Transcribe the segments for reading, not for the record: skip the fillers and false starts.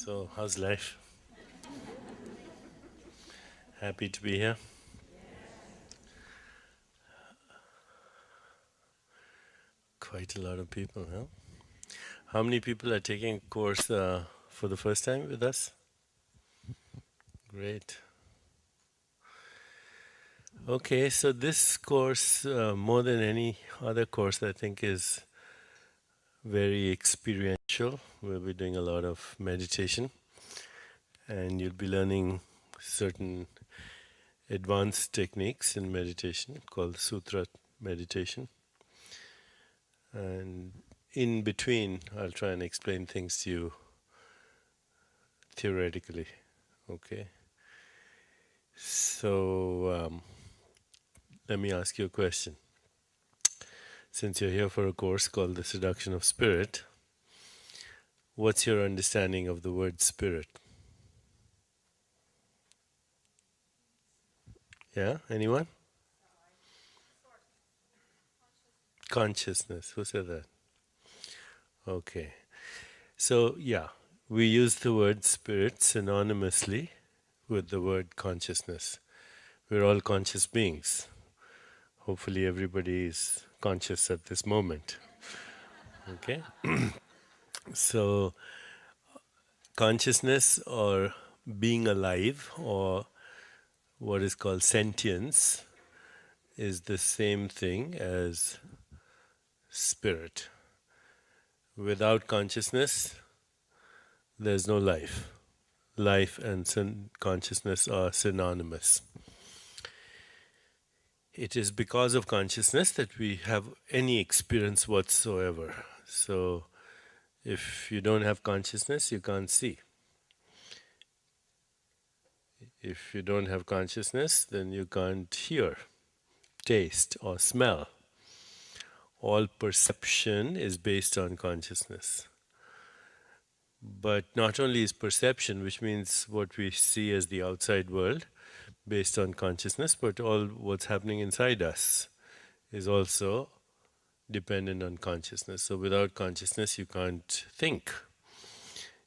So, how's life? Happy to be here. Quite a lot of people, huh? How many people are taking a course for the first time with us? Great. Okay, so this course, more than any other course, I think is very experiential. We'll be doing a lot of meditation, and you'll be learning certain advanced techniques in meditation called sutra meditation. And in between, I'll try and explain things to you theoretically. Okay. So let me ask you a question. Since you're here for a course called The Seduction of Spirit, what's your understanding of the word spirit? Yeah? Anyone? Consciousness. Who said that? Okay. So, yeah, we use the word spirit synonymously with the word consciousness. We're all conscious beings. Hopefully, everybody is conscious at this moment. Okay? So, consciousness or being alive or what is called sentience is the same thing as spirit. Without consciousness, there's no life. Life and consciousness are synonymous. It is because of consciousness that we have any experience whatsoever. So, if you don't have consciousness, you can't see. If you don't have consciousness, then you can't hear, taste, or smell. All perception is based on consciousness. But not only is perception, which means what we see as the outside world, based on consciousness, but all what's happening inside us is also dependent on consciousness. So without consciousness, you can't think,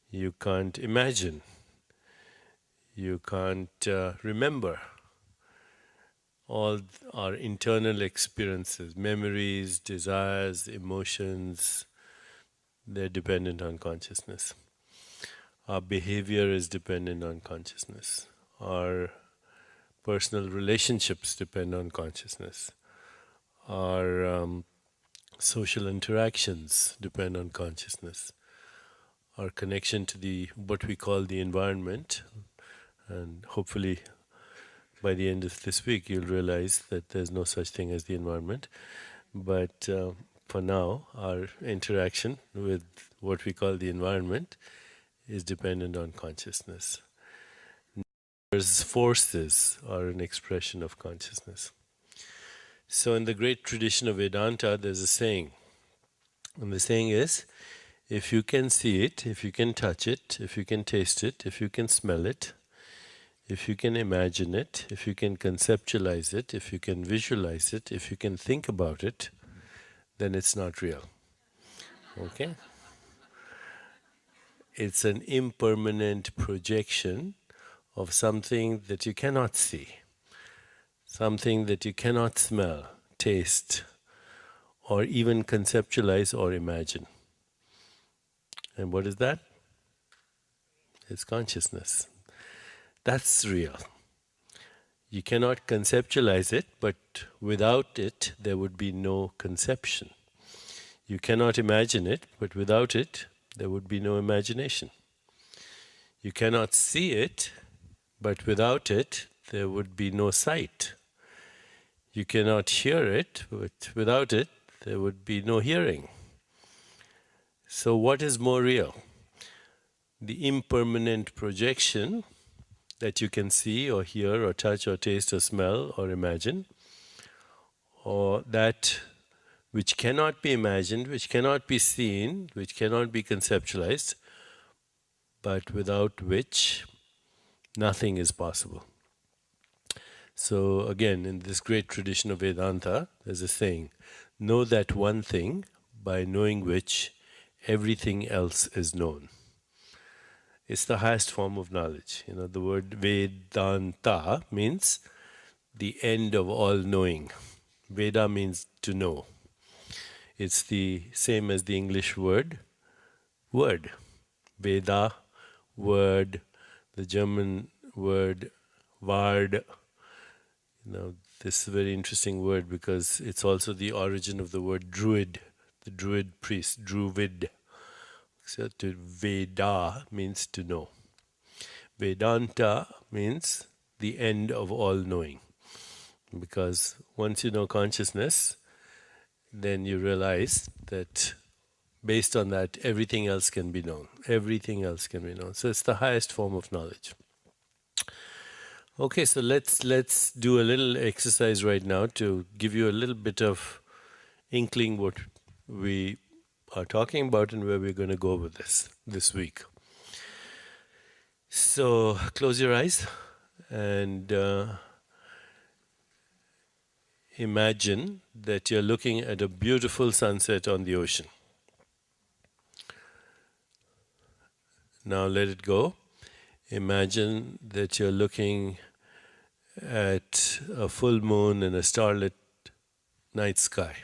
you can't imagine, you can't remember. All our internal experiences, memories, desires, emotions, they're dependent on consciousness. Our behavior is dependent on consciousness. Our personal relationships depend on consciousness. Our social interactions depend on consciousness. Our connection to the what we call the environment, and hopefully by the end of this week you'll realize that there's no such thing as the environment. But for now, our interaction with what we call the environment is dependent on consciousness. Forces are an expression of consciousness. So, in the great tradition of Vedanta, there's a saying. And the saying is if you can see it, if you can touch it, if you can taste it, if you can smell it, if you can imagine it, if you can conceptualize it, if you can visualize it, if you can think about it, then it's not real. Okay? It's an impermanent projection of something that you cannot see, something that you cannot smell, taste, or even conceptualize or imagine. And what is that? It's consciousness. That's real. You cannot conceptualize it, but without it, there would be no conception. You cannot imagine it, but without it, there would be no imagination. You cannot see it, but without it, there would be no sight. You cannot hear it, but without it, there would be no hearing. So, what is more real? The impermanent projection that you can see or hear or touch or taste or smell or imagine, or that which cannot be imagined, which cannot be seen, which cannot be conceptualized, but without which nothing is possible. So again, in this great tradition of Vedanta, there's a saying, know that one thing by knowing which everything else is known. It's the highest form of knowledge. The word Vedanta means the end of all knowing. Veda means to know. It's the same as the English word word. Veda, word, the German word Ward. This is a very interesting word because it's also the origin of the word druid, the druid priest, druid. So to Veda means to know. Vedanta means the end of all knowing. Because once you know consciousness, then you realize that based on that, everything else can be known. Everything else can be known. So it's the highest form of knowledge. Okay, so let's do a little exercise right now to give you a little bit of inkling what we are talking about and where we're going to go with this week. So close your eyes and imagine that you're looking at a beautiful sunset on the ocean. Now let it go. Imagine that you're looking at a full moon in a starlit night sky.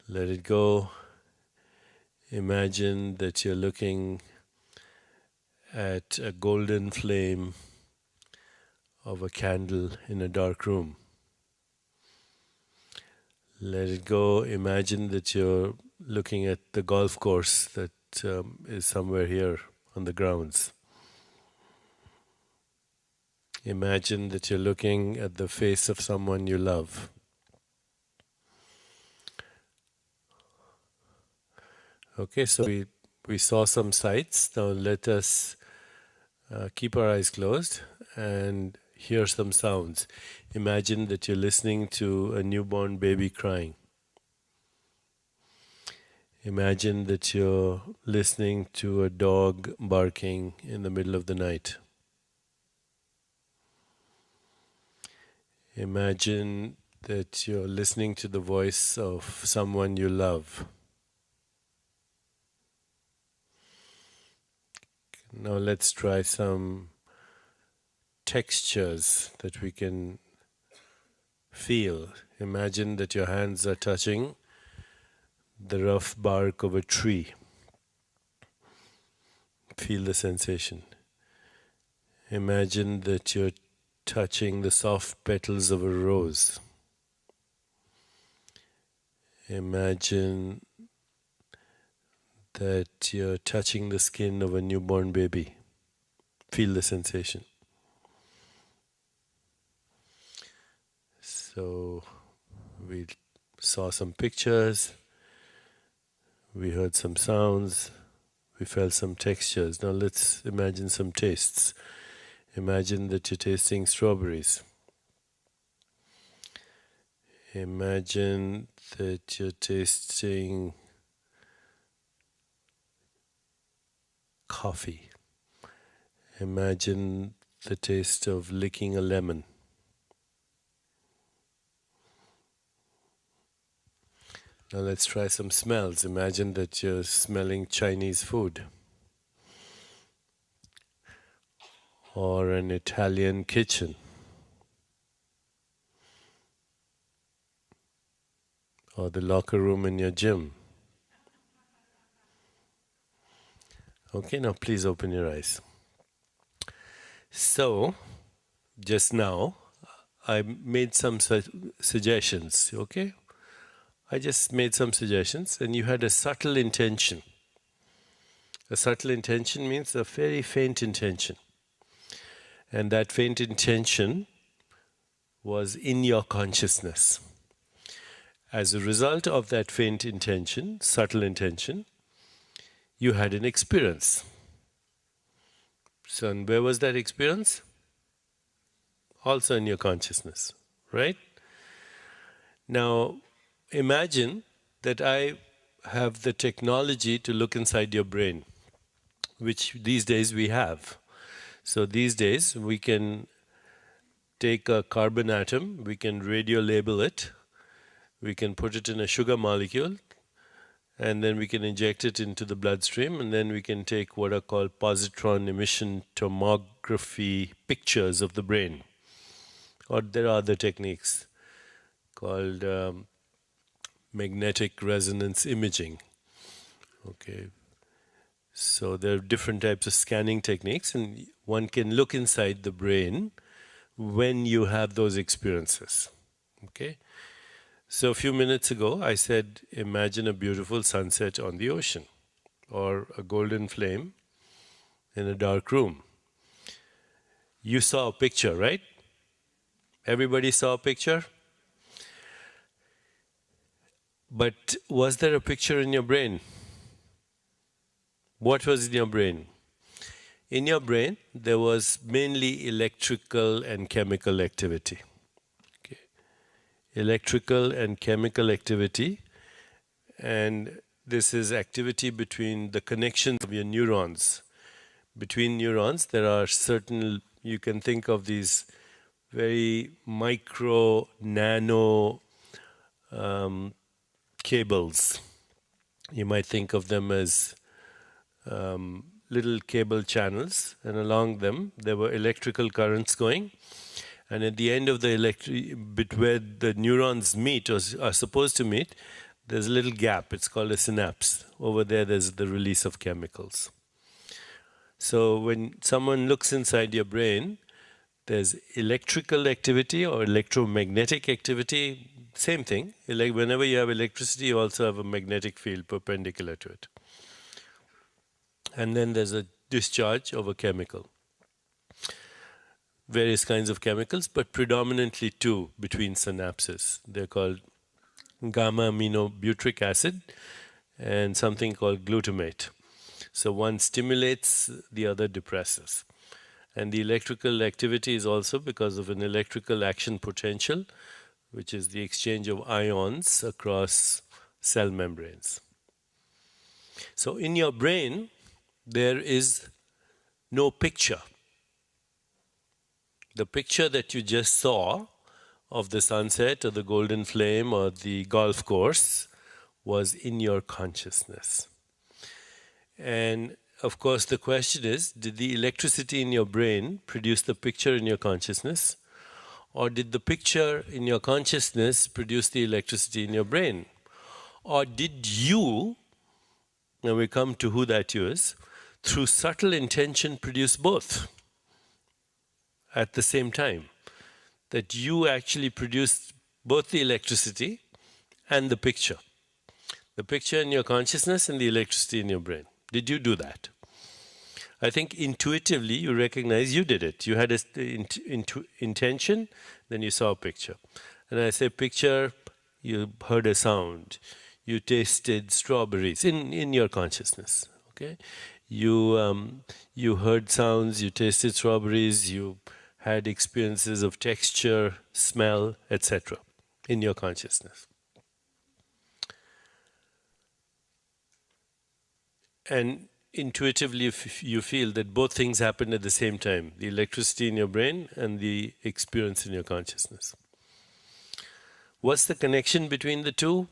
Let it go. Imagine that you're looking at a golden flame of a candle in a dark room. Let it go. Imagine that you're looking at the golf course that is somewhere here on the grounds. Imagine that you're looking at the face of someone you love. Okay, so we saw some sights. Now let us keep our eyes closed and hear some sounds. Imagine that you're listening to a newborn baby crying. Imagine that you're listening to a dog barking in the middle of the night. Imagine that you're listening to the voice of someone you love. Now let's try some textures that we can feel. Imagine that your hands are touching the rough bark of a tree. Feel the sensation. Imagine that you're touching the soft petals of a rose. Imagine that you're touching the skin of a newborn baby. Feel the sensation. So we saw some pictures, we heard some sounds, we felt some textures. Now let's imagine some tastes. Imagine that you're tasting strawberries. Imagine that you're tasting coffee. Imagine the taste of licking a lemon. Now let's try some smells. Imagine that you're smelling Chinese food or an Italian kitchen or the locker room in your gym. Okay, now please open your eyes. So, just now, I made some suggestions, okay? I just made some suggestions and you had a subtle intention. A subtle intention means a very faint intention. And that faint intention was in your consciousness. As a result of that faint intention, subtle intention, you had an experience. So, and where was that experience? Also in your consciousness, right? Now, imagine that I have the technology to look inside your brain, which these days we have. So these days we can take a carbon atom, we can radio label it, we can put it in a sugar molecule, and then we can inject it into the bloodstream, and then we can take what are called positron emission tomography pictures of the brain. Or there are other techniques called magnetic resonance imaging. Okay, so there are different types of scanning techniques, and one can look inside the brain when you have those experiences. Okay, so a few minutes ago I said, imagine a beautiful sunset on the ocean, or a golden flame in a dark room. You saw a picture, right? Everybody saw a picture? But was there a picture in your brain? What was in your brain? In your brain, there was mainly electrical and chemical activity. Okay. Electrical and chemical activity, and this is activity between the connections of your neurons. Between neurons, there are certain, you can think of these very micro, nano cables. You might think of them as little cable channels, and along them there were electrical currents going. And at the end of the bit where the neurons meet or are supposed to meet, there's a little gap. It's called a synapse. Over there, there's the release of chemicals. So when someone looks inside your brain, there's electrical activity or electromagnetic activity, same thing. Like whenever you have electricity, you also have a magnetic field perpendicular to it. And then there's a discharge of a chemical. Various kinds of chemicals, but predominantly two between synapses. They're called gamma-aminobutyric acid and something called glutamate. So one stimulates, the other depresses. And the electrical activity is also because of an electrical action potential, which is the exchange of ions across cell membranes. So in your brain, there is no picture. The picture that you just saw of the sunset or the golden flame or the golf course was in your consciousness. And of course, the question is, did the electricity in your brain produce the picture in your consciousness? Or did the picture in your consciousness produce the electricity in your brain? Or did you, now we come to who that you is, through subtle intention produce both at the same time? That you actually produced both the electricity and the picture. The picture in your consciousness and the electricity in your brain. Did you do that? I think intuitively you recognize you did it. You had an intention, then you saw a picture. And I say picture, you heard a sound. You tasted strawberries in your consciousness. Okay, you heard sounds. You tasted strawberries. You had experiences of texture, smell, etc. in your consciousness. And intuitively you feel that both things happen at the same time, the electricity in your brain and the experience in your consciousness. What's the connection between the two?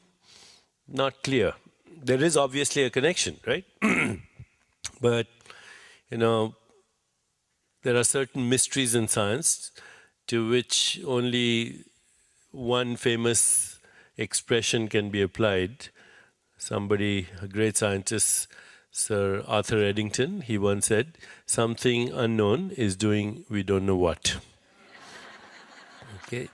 Not clear. There is obviously a connection, right? But, there are certain mysteries in science to which only one famous expression can be applied. Somebody, a great scientist, Sir Arthur Eddington, he once said, something unknown is doing we don't know what. Okay?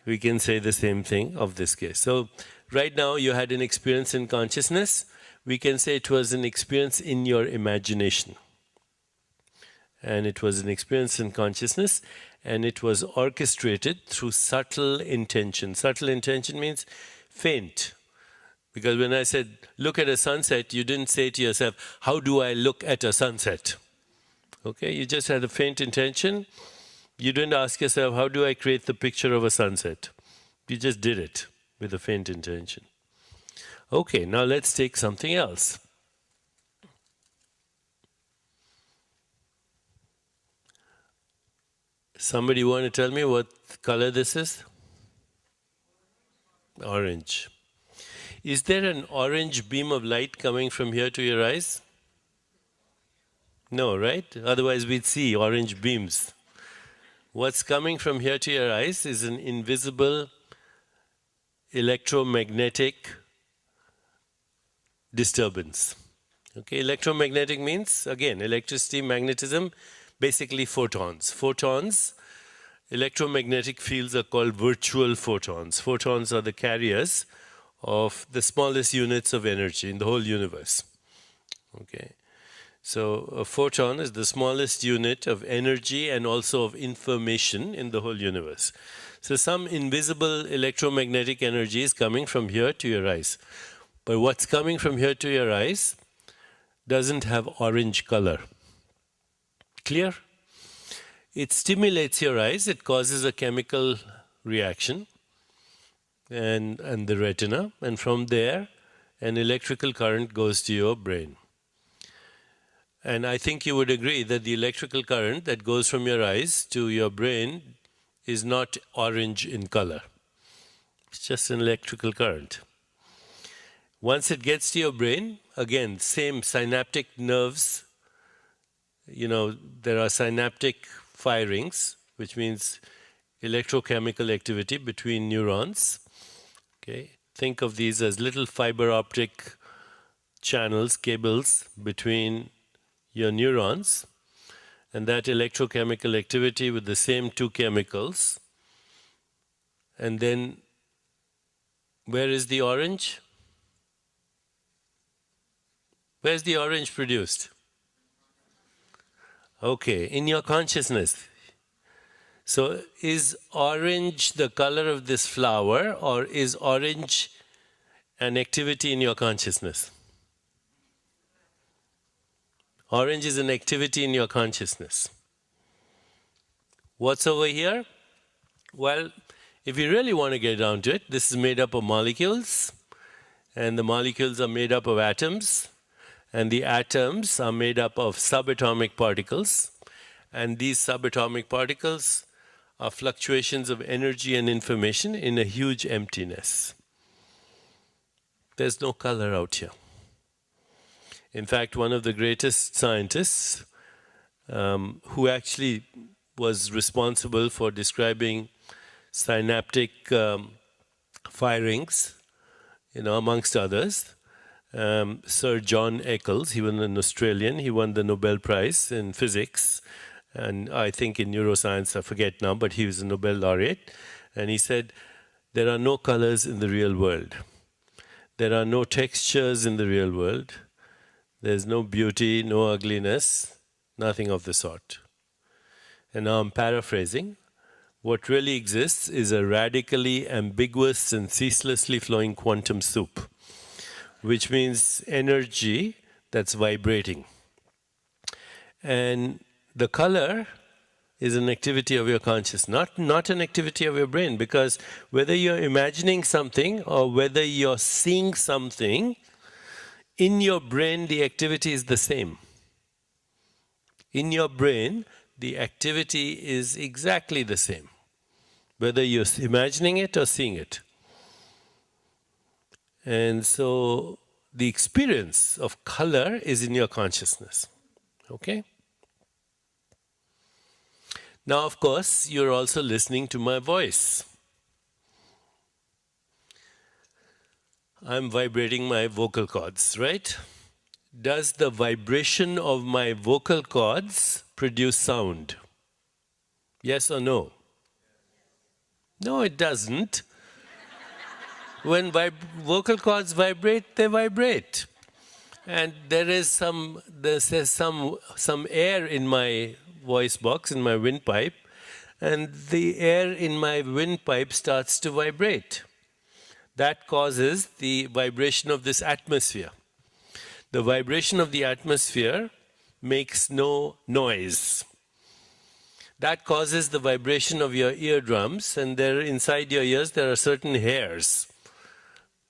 We can say the same thing of this case. So right now you had an experience in consciousness. We can say it was an experience in your imagination. And it was an experience in consciousness, and it was orchestrated through subtle intention. Subtle intention means faint. Because when I said, look at a sunset, you didn't say to yourself, how do I look at a sunset? Okay, you just had a faint intention. You didn't ask yourself, how do I create the picture of a sunset? You just did it with a faint intention. Okay, now let's take something else. Somebody want to tell me what color this is? Orange. Is there an orange beam of light coming from here to your eyes? No, right? Otherwise we'd see orange beams. What's coming from here to your eyes is an invisible electromagnetic disturbance. Okay, electromagnetic means, again, electricity, magnetism, basically photons. Photons, electromagnetic fields are called virtual photons. Photons are the carriers of the smallest units of energy in the whole universe. Okay, so a photon is the smallest unit of energy and also of information in the whole universe. So some invisible electromagnetic energy is coming from here to your eyes. But what's coming from here to your eyes doesn't have orange color. Clear? It stimulates your eyes, it causes a chemical reaction and the retina, and from there an electrical current goes to your brain. And I think you would agree that the electrical current that goes from your eyes to your brain is not orange in color. It's just an electrical current. Once it gets to your brain, again, same synaptic nerves. You know, there are synaptic firings, which means electrochemical activity between neurons. Okay, think of these as little fiber optic channels, cables between your neurons, and that electrochemical activity with the same two chemicals. And then, where is the orange? Where's the orange produced? Okay, in your consciousness. So is orange the color of this flower, or is orange an activity in your consciousness? Orange is an activity in your consciousness. What's over here? Well, if you really want to get down to it, this is made up of molecules, and the molecules are made up of atoms. And the atoms are made up of subatomic particles. And these subatomic particles are fluctuations of energy and information in a huge emptiness. There's no color out here. In fact, one of the greatest scientists who actually was responsible for describing synaptic firings, amongst others, Sir John Eccles, he was an Australian, he won the Nobel Prize in physics, and I think in neuroscience, I forget now, but he was a Nobel laureate, and he said, there are no colors in the real world. There are no textures in the real world. There's no beauty, no ugliness, nothing of the sort. And now I'm paraphrasing. What really exists is a radically ambiguous and ceaselessly flowing quantum soup, which means energy that's vibrating. And the color is an activity of your consciousness, not an activity of your brain, because whether you're imagining something or whether you're seeing something, in your brain the activity is the same. In your brain, the activity is exactly the same, whether you're imagining it or seeing it. And so the experience of color is in your consciousness. Okay? Now, of course, you're also listening to my voice. I'm vibrating my vocal cords, right? Does the vibration of my vocal cords produce sound? Yes or no? No, it doesn't. When vocal cords vibrate, they vibrate. And there's some air in my voice box, in my windpipe, and the air in my windpipe starts to vibrate. That causes the vibration of this atmosphere. The vibration of the atmosphere makes no noise. That causes the vibration of your eardrums, and there inside your ears there are certain hairs.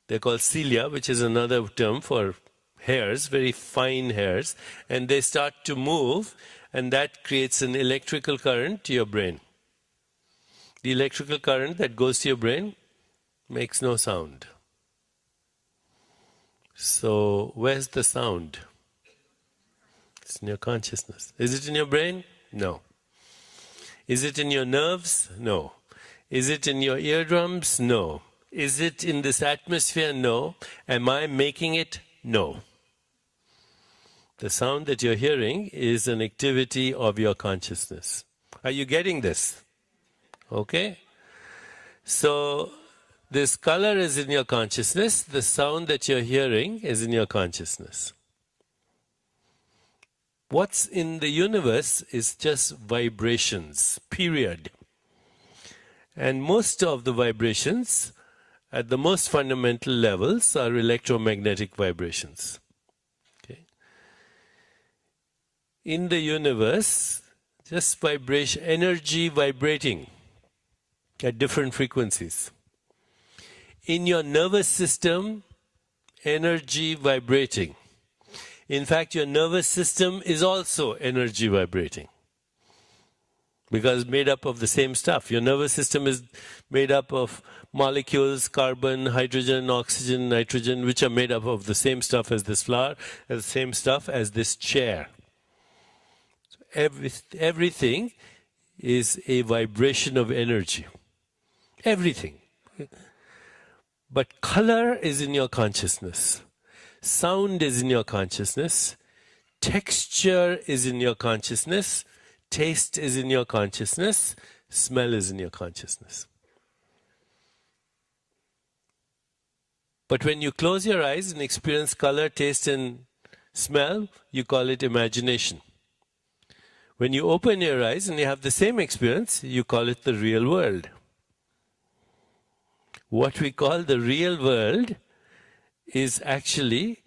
They're called cilia, which is another term for hairs, very fine hairs, and they start to move, and that creates an electrical current to your brain. The electrical current that goes to your brain makes no sound. So, where's the sound? It's in your consciousness. Is it in your brain? No. Is it in your nerves? No. Is it in your eardrums? No. Is it in this atmosphere? No. Am I making it? No. The sound that you're hearing is an activity of your consciousness. Are you getting this? Okay? So, this color is in your consciousness. The sound that you're hearing is in your consciousness. What's in the universe is just vibrations, period. And most of the vibrations, at the most fundamental levels, are electromagnetic vibrations. Okay? In the universe, just vibration, energy vibrating at different frequencies. In your nervous system, energy vibrating. In fact, your nervous system is also energy vibrating, because made up of the same stuff. Your nervous system is made up of molecules, carbon, hydrogen, oxygen, nitrogen, which are made up of the same stuff as this flower, as the same stuff as this chair. So everything is a vibration of energy. Everything. But color is in your consciousness. Sound is in your consciousness. Texture is in your consciousness. Taste is in your consciousness. Smell is in your consciousness. But when you close your eyes and experience color, taste, and smell, you call it imagination. When you open your eyes and you have the same experience, you call it the real world. What we call the real world is actually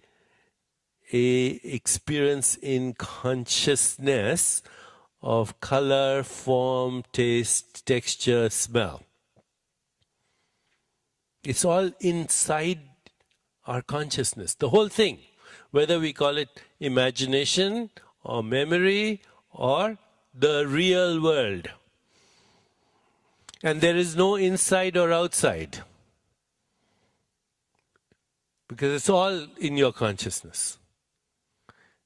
a experience in consciousness of color, form, taste, texture, smell. It's all inside our consciousness, the whole thing, whether we call it imagination or memory or the real world. And there is no inside or outside, because it's all in your consciousness.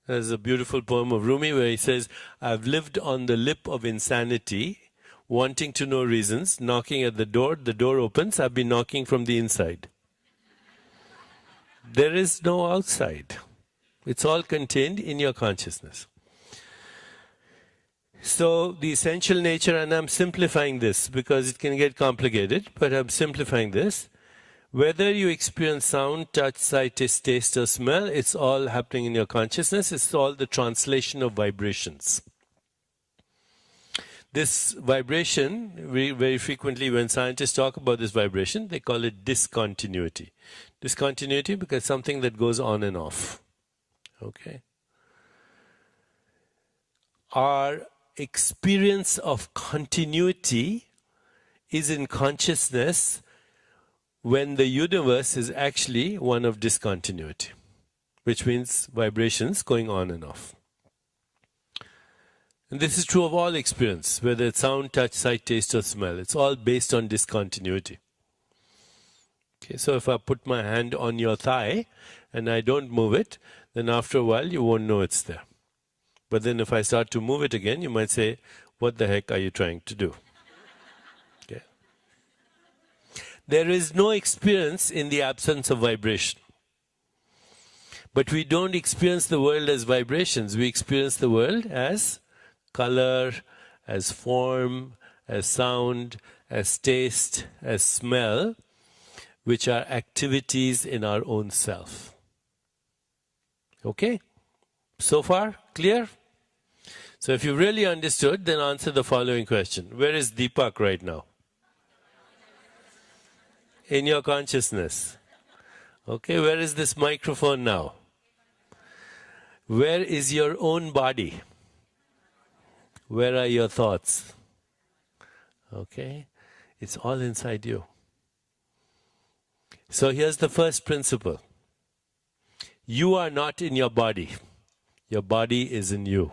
There's a beautiful poem of Rumi where he says, I've lived on the lip of insanity, wanting to know reasons, knocking at the door opens, I've been knocking from the inside. There is no outside. It's all contained in your consciousness. So the essential nature, and I'm simplifying this because it can get complicated, but I'm simplifying this. Whether you experience sound, touch, sight, taste, or smell, it's all happening in your consciousness. It's all the translation of vibrations. This vibration, very frequently when scientists talk about this vibration, they call it discontinuity. Discontinuity because something that goes on and off. Okay? Our experience of continuity is in consciousness when the universe is actually one of discontinuity, which means vibrations going on and off. And this is true of all experience, whether it's sound, touch, sight, taste, or smell. It's all based on discontinuity. Okay, so if I put my hand on your thigh and I don't move it, then after a while you won't know it's there. But then if I start to move it again, you might say, what the heck are you trying to do? Okay. There is no experience in the absence of vibration. But we don't experience the world as vibrations. We experience the world as color, as form, as sound, as taste, as smell, which are activities in our own self. Okay? So far, clear? So if you really understood, then answer the following question. Where is Deepak right now? In your consciousness. Okay, where is this microphone now? Where is your own body? Where are your thoughts? Okay, it's all inside you. So here's the first principle. You are not in your body. Your body is in you.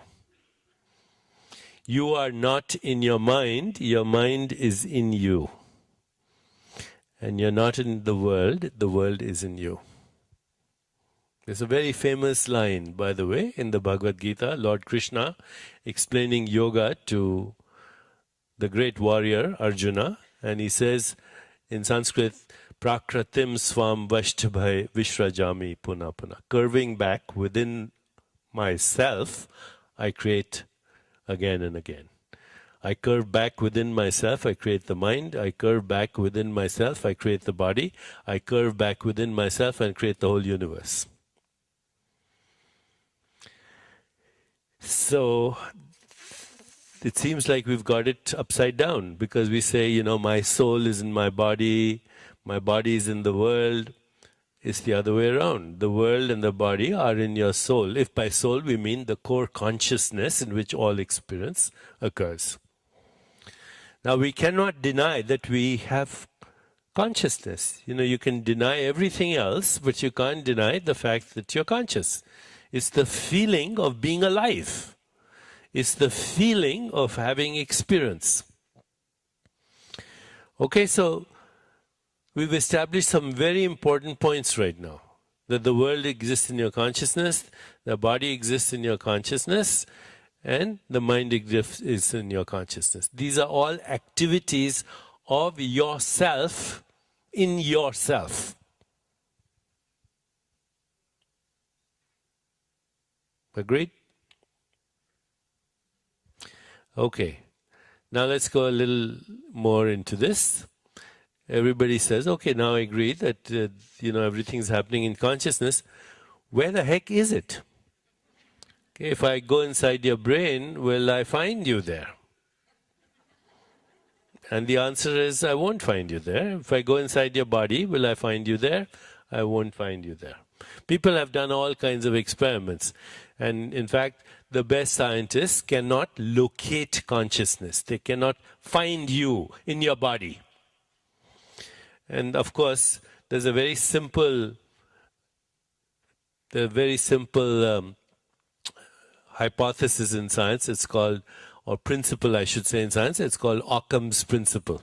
You are not in your mind is in you. And you're not in the world is in you. There's a very famous line, by the way, in the Bhagavad Gita, Lord Krishna explaining yoga to the great warrior Arjuna, and he says in Sanskrit, Prakratim swam vashtabhai vishrajami puna puna. Curving back within myself, I create again and again. I curve back within myself, I create the mind. I curve back within myself, I create the body. I curve back within myself and create the whole universe. So it seems like we've got it upside down, because we say, my soul is in my body is in the world. It's the other way around. The world and the body are in your soul. If by soul we mean the core consciousness in which all experience occurs. Now we cannot deny that we have consciousness. You can deny everything else, but you can't deny the fact that you're conscious. It's the feeling of being alive. It's the feeling of having experience. Okay, so we've established some very important points right now. That the world exists in your consciousness, the body exists in your consciousness, and the mind is in your consciousness. These are all activities of yourself in yourself. Agreed? Okay. Now let's go a little more into this. Everybody says, okay, now I agree that everything's happening in consciousness. Where the heck is it? Okay, if I go inside your brain, will I find you there? And the answer is, I won't find you there. If I go inside your body, will I find you there? I won't find you there. People have done all kinds of experiments. And in fact, the best scientists cannot locate consciousness. They cannot find you in your body. And of course, there's a very simple hypothesis in science. It's called, or principle I should say in science, it's called Occam's principle.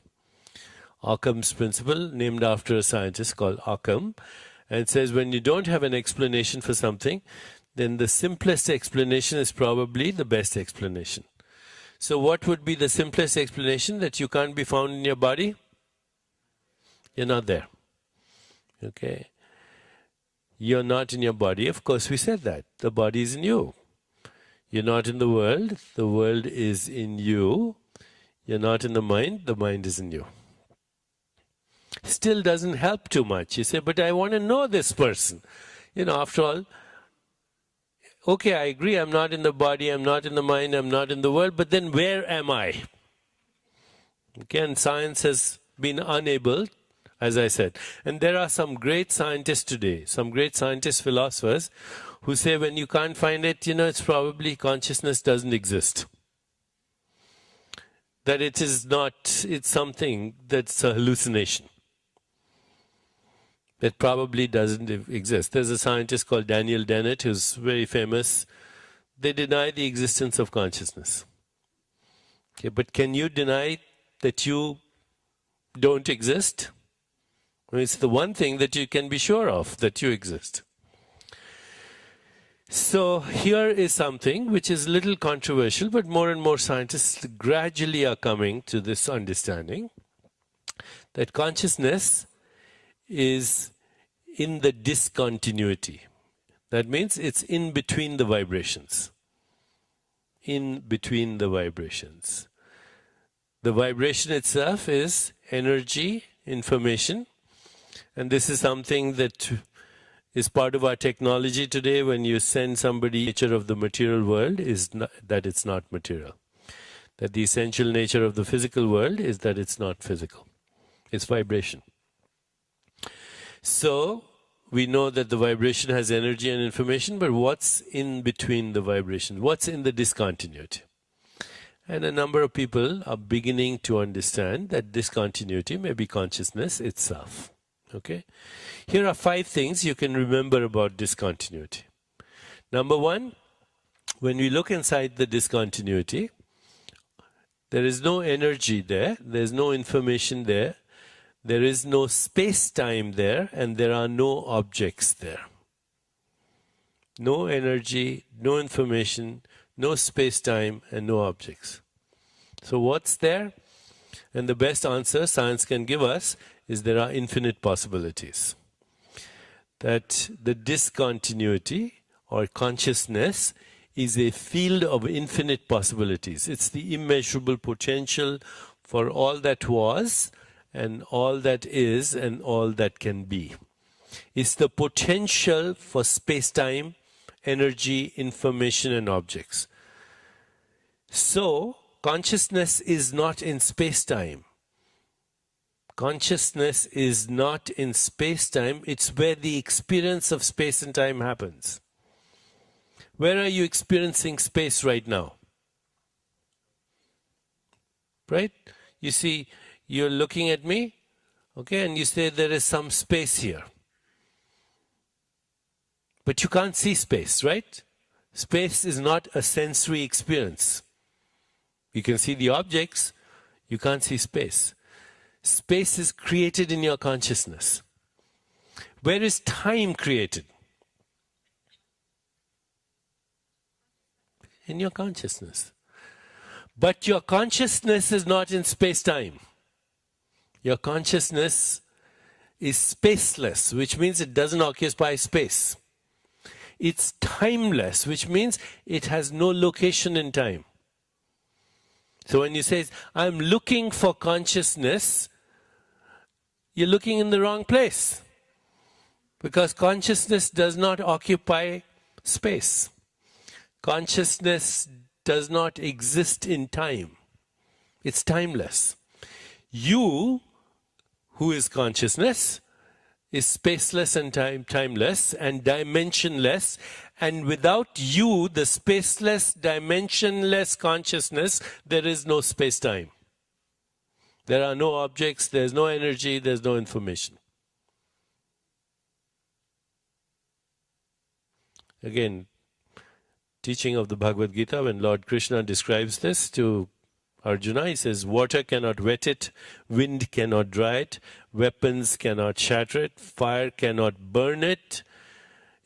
Occam's principle, named after a scientist called Occam. And it says when you don't have an explanation for something, then the simplest explanation is probably the best explanation. So what would be the simplest explanation? That you can't be found in your body? You're not there. Okay? You're not in your body. Of course, we said that. The body is in you. You're not in the world is in you. You're not in the mind is in you. Still doesn't help too much. You say, but I want to know this person. After all, okay, I agree, I'm not in the body, I'm not in the mind, I'm not in the world, but then where am I? Again, science has been unable, as I said. And there are some great scientists today, some great scientist philosophers, who say when you can't find it, it's probably consciousness doesn't exist. That it is not, it's something that's a hallucination. That probably doesn't exist. There's a scientist called Daniel Dennett who's very famous. They deny the existence of consciousness. Okay, but can you deny that you don't exist? It's the one thing that you can be sure of, that you exist. So here is something which is a little controversial, but more and more scientists gradually are coming to this understanding that consciousness is in the discontinuity. That means it's in between the vibrations. In between the vibrations. The vibration itself is energy, information, and this is something that is part of our technology today. When you send somebody, nature of the material world is not, that it's not material. That the essential nature of the physical world is that it's not physical. It's vibration. So we know that the vibration has energy and information, but what's in between the vibrations? What's in the discontinuity? And a number of people are beginning to understand that discontinuity may be consciousness itself. Okay? Here are 5 things you can remember about discontinuity. Number 1, when we look inside the discontinuity, there is no energy there, there's no information there, there is no space-time there, and there are no objects there. no energy, no information, no space-time, and no objects. So what's there? And the best answer science can give us is there are infinite possibilities. That the discontinuity or consciousness is a field of infinite possibilities. It's the immeasurable potential for all that was and all that is and all that can be. It's the potential for space-time, energy, information, and objects. So, consciousness is not in space-time. Consciousness is not in space-time. It's where the experience of space and time happens. Where are you experiencing space right now? Right? You see, you're looking at me, okay, and you say there is some space here. But you can't see space, right? Space is not a sensory experience. You can see the objects, you can't see space. Space is created in your consciousness. Where is time created? In your consciousness. But your consciousness is not in space-time. Your consciousness is spaceless, which means it doesn't occupy space. It's timeless, which means it has no location in time. So when you say, I'm looking for consciousness, you're looking in the wrong place. Because consciousness does not occupy space. Consciousness does not exist in time. It's timeless. You, who is consciousness, is spaceless and timeless and dimensionless. And without you, the spaceless, dimensionless consciousness, there is no space-time. There are no objects, there's no energy, there's no information. Again, teaching of the Bhagavad Gita, when Lord Krishna describes this to Arjuna, he says, water cannot wet it, wind cannot dry it, weapons cannot shatter it, fire cannot burn it.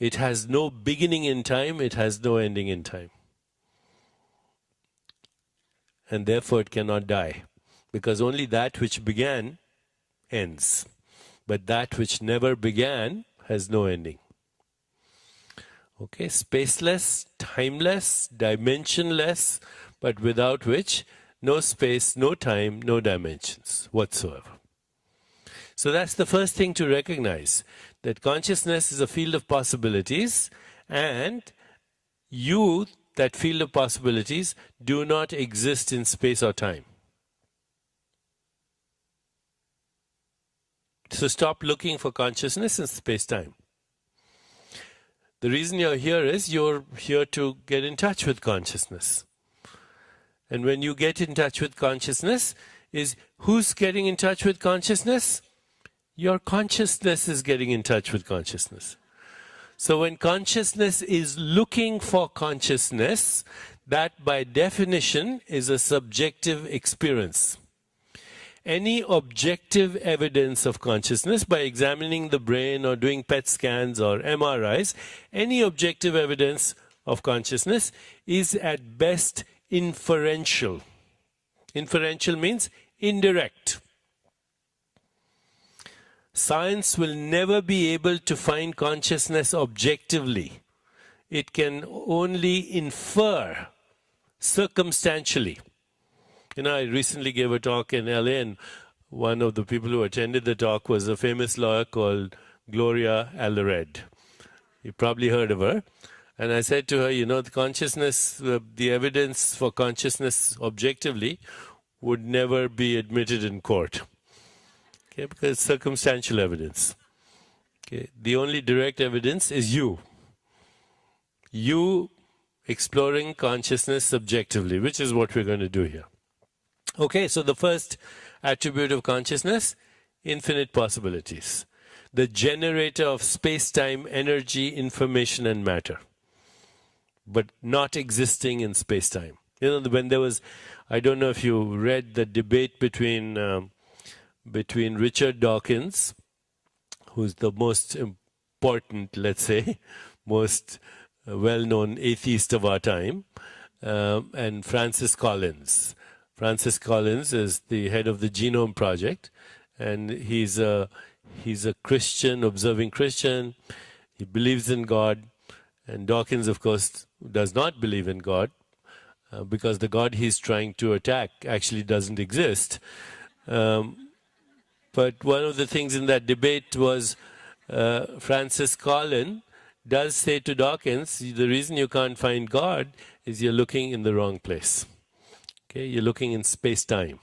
It has no beginning in time, it has no ending in time. And therefore it cannot die, because only that which began ends. But that which never began has no ending. Okay, spaceless, timeless, dimensionless, but without which no space, no time, no dimensions whatsoever. So that's the first thing to recognize, that consciousness is a field of possibilities, and you, that field of possibilities, do not exist in space or time. So stop looking for consciousness in space-time. The reason you're here is you're here to get in touch with consciousness. And when you get in touch with consciousness, is who's getting in touch with consciousness? Your consciousness is getting in touch with consciousness. So when consciousness is looking for consciousness, that by definition is a subjective experience. Any objective evidence of consciousness, by examining the brain or doing PET scans or MRIs, any objective evidence of consciousness is at best inferential. Inferential means indirect. Science will never be able to find consciousness objectively. It can only infer circumstantially. You know, I recently gave a talk in LA, and one of the people who attended the talk was a famous lawyer called Gloria Allred. You probably heard of her. And I said to her, you know, the consciousness, the evidence for consciousness objectively would never be admitted in court. Okay, because it's circumstantial evidence. Okay, the only direct evidence is you. You exploring consciousness subjectively, which is what we're going to do here. Okay, so the first attribute of consciousness, infinite possibilities. The generator of space-time, energy, information, and matter. But not existing in space-time. You know, when there was, I don't know if you read the debate between Richard Dawkins, who's the most important, let's say, most a well-known atheist of our time, and Francis Collins. Francis Collins is the head of the Genome Project, and he's a Christian, observing Christian. He believes in God, and Dawkins, of course, does not believe in God, because the God he's trying to attack actually doesn't exist. But one of the things in that debate was Francis Collins does say to Dawkins, the reason you can't find God is you're looking in the wrong place. Okay, you're looking in space-time,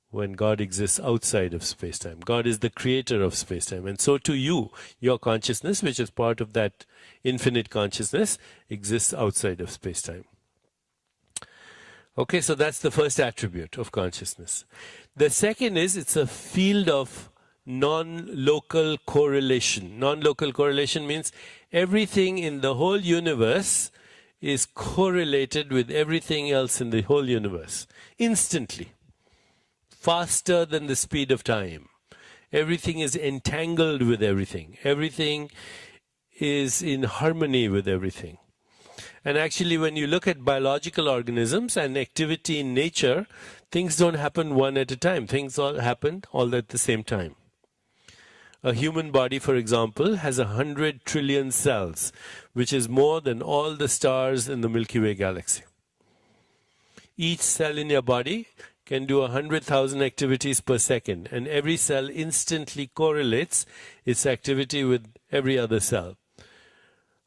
when God exists outside of space-time. God is the creator of space-time. And so to you, your consciousness, which is part of that infinite consciousness, exists outside of space-time. Okay, so that's the first attribute of consciousness. The second is it's a field of non-local correlation. Non-local correlation means everything in the whole universe is correlated with everything else in the whole universe instantly, faster than the speed of time. Everything is entangled with everything. Everything is in harmony with everything. And actually, when you look at biological organisms and activity in nature, things don't happen one at a time. Things all happen all at the same time. A human body, for example, has 100 trillion cells, which is more than all the stars in the Milky Way galaxy. Each cell in your body can do 100,000 activities per second, and every cell instantly correlates its activity with every other cell.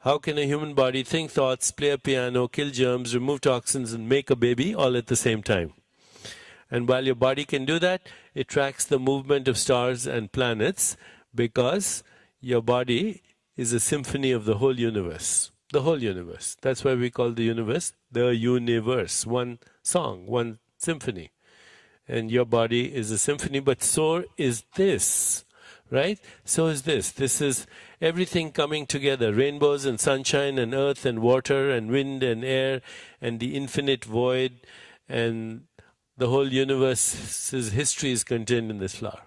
How can a human body think thoughts, play a piano, kill germs, remove toxins, and make a baby all at the same time? And while your body can do that, it tracks the movement of stars and planets, because your body is a symphony of the whole universe. The whole universe. That's why we call the universe the universe. One song, one symphony. And your body is a symphony, but so is this, right? So is this. This is everything coming together. Rainbows and sunshine and earth and water and wind and air and the infinite void, and the whole universe's history is contained in this flower.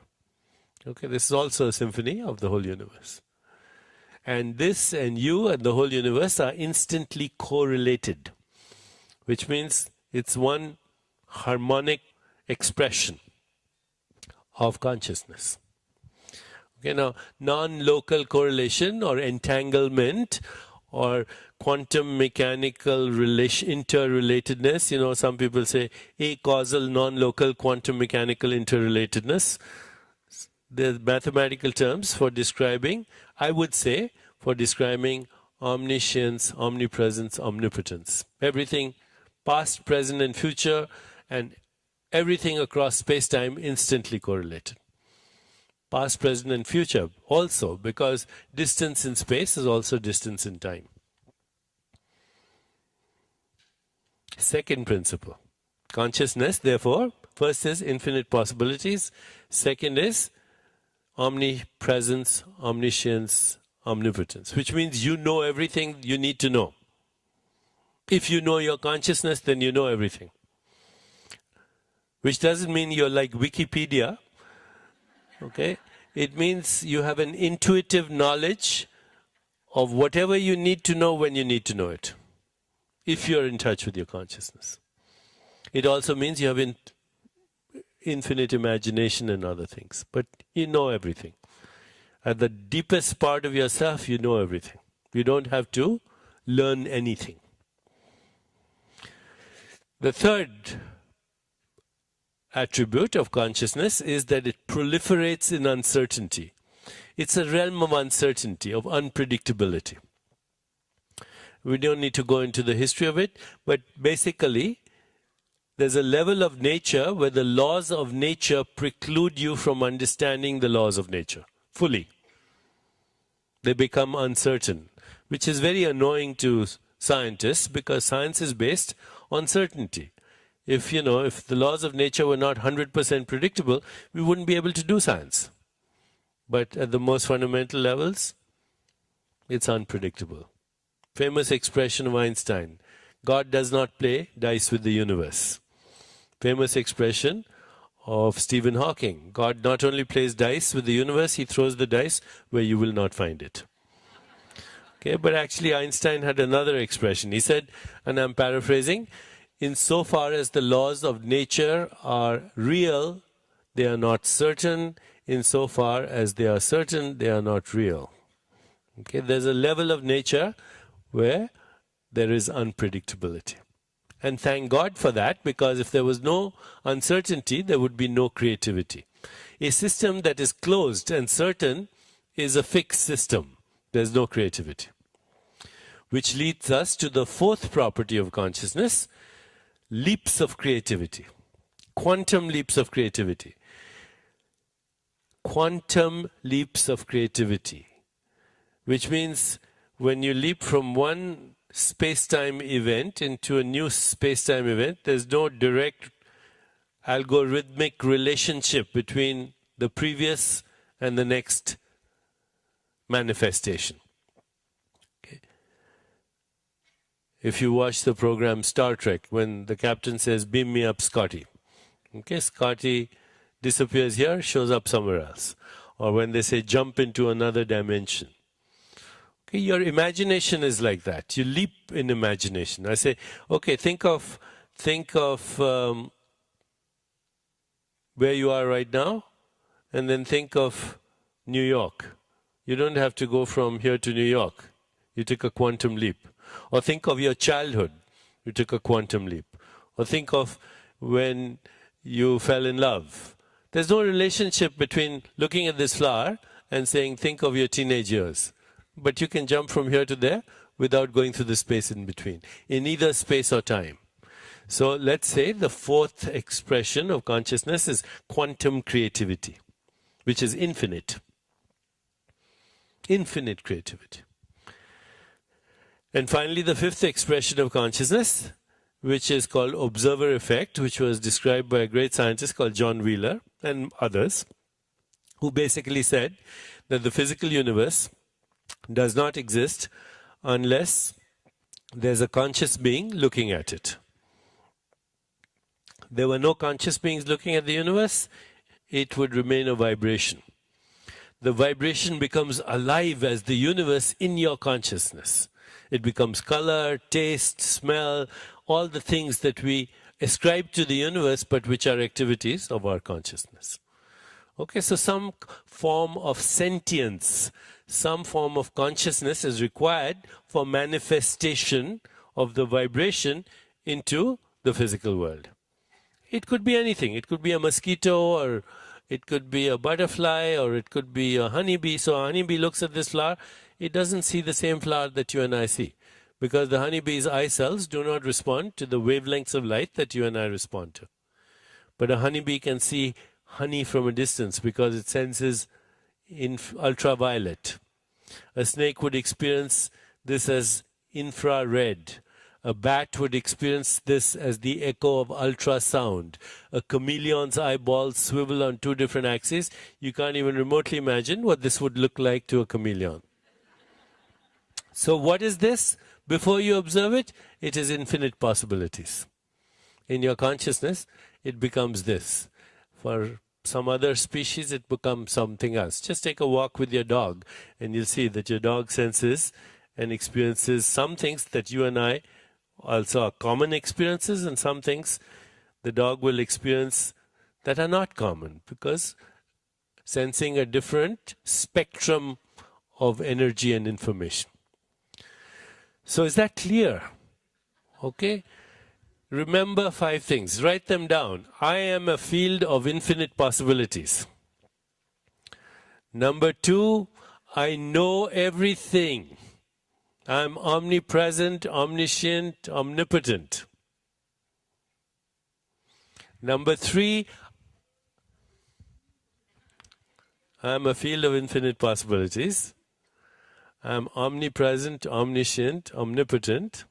Okay, this is also a symphony of the whole universe. And this and you and the whole universe are instantly correlated, which means it's one harmonic expression of consciousness. Okay, now, non-local correlation or entanglement or quantum mechanical interrelatedness, some people say acausal, non-local, quantum mechanical interrelatedness. The mathematical terms for describing, I would say, for describing omniscience, omnipresence, omnipotence. Everything past, present, and future, and everything across space-time instantly correlated. Past, present, and future also, because distance in space is also distance in time. Second principle. Consciousness, therefore, first is infinite possibilities. Second is omnipresence, omniscience, omnipotence, which means you know everything you need to know. If you know your consciousness, then you know everything. Which doesn't mean you're like Wikipedia, okay? It means you have an intuitive knowledge of whatever you need to know when you need to know it, if you're in touch with your consciousness. It also means you have infinite imagination and other things, but you know everything. At the deepest part of yourself, you know everything. You don't have to learn anything. The third attribute of consciousness is that it proliferates in uncertainty. It's a realm of uncertainty, of unpredictability. We don't need to go into the history of it, but basically, there's a level of nature where the laws of nature preclude you from understanding the laws of nature fully. They become uncertain, which is very annoying to scientists, because science is based on certainty. If the laws of nature were not 100% predictable, we wouldn't be able to do science. But at the most fundamental levels, it's unpredictable. Famous expression of Einstein, God does not play dice with the universe. Famous expression of Stephen Hawking, God not only plays dice with the universe, he throws the dice where you will not find it. Okay, but actually Einstein had another expression. He said, and I'm paraphrasing, insofar as the laws of nature are real, they are not certain. Insofar as they are certain, they are not real. Okay, there's a level of nature where there is unpredictability. And thank God for that, because if there was no uncertainty, there would be no creativity. A system that is closed and certain is a fixed system. There's no creativity. Which leads us to the fourth property of consciousness, leaps of creativity. Quantum leaps of creativity. Quantum leaps of creativity. Which means when you leap from one space-time event into a new space-time event, there's no direct algorithmic relationship between the previous and the next manifestation. Okay. If you watch the program Star Trek, when the captain says, "Beam me up, Scotty." Okay, Scotty disappears here, shows up somewhere else. Or when they say, "Jump into another dimension." Okay, your imagination is like that. You leap in imagination. I say, okay, think of where you are right now, and then think of New York. You don't have to go from here to New York. You take a quantum leap. Or think of your childhood. You took a quantum leap. Or think of when you fell in love. There's no relationship between looking at this flower and saying, think of your teenage years. But you can jump from here to there without going through the space in between, in either space or time. So let's say the fourth expression of consciousness is quantum creativity, which is infinite. Infinite creativity. And finally, the fifth expression of consciousness, which is called observer effect, which was described by a great scientist called John Wheeler and others, who basically said that the physical universe does not exist unless there's a conscious being looking at it. There were no conscious beings looking at the universe, it would remain a vibration. The vibration becomes alive as the universe in your consciousness. It becomes color, taste, smell, all the things that we ascribe to the universe, but which are activities of our consciousness. Okay, so some form of sentience, some form of consciousness is required for manifestation of the vibration into the physical world. It could be anything. It could be a mosquito, or it could be a butterfly, or it could be a honeybee. So a honeybee looks at this flower. It doesn't see the same flower that you and I see, because the honeybee's eye cells do not respond to the wavelengths of light that you and I respond to. But a honeybee can see honey from a distance because it senses in ultraviolet. A snake would experience this as infrared. A bat would experience this as the echo of ultrasound. A chameleon's eyeballs swivel on two different axes. You can't even remotely imagine what this would look like to a chameleon. So what is this? Before you observe it, it is infinite possibilities. In your consciousness, it becomes this. For some other species, it becomes something else. Just take a walk with your dog, and you'll see that your dog senses and experiences some things that you and I also are common experiences, and some things the dog will experience that are not common, because sensing a different spectrum of energy and information. So is that clear? Okay? Remember 5 things. Write them down. I am a field of infinite possibilities. Number 2, I know everything. I'm omnipresent, omniscient, omnipotent. Number 3, I'm a field of infinite possibilities. I'm omnipresent, omniscient, omnipotent.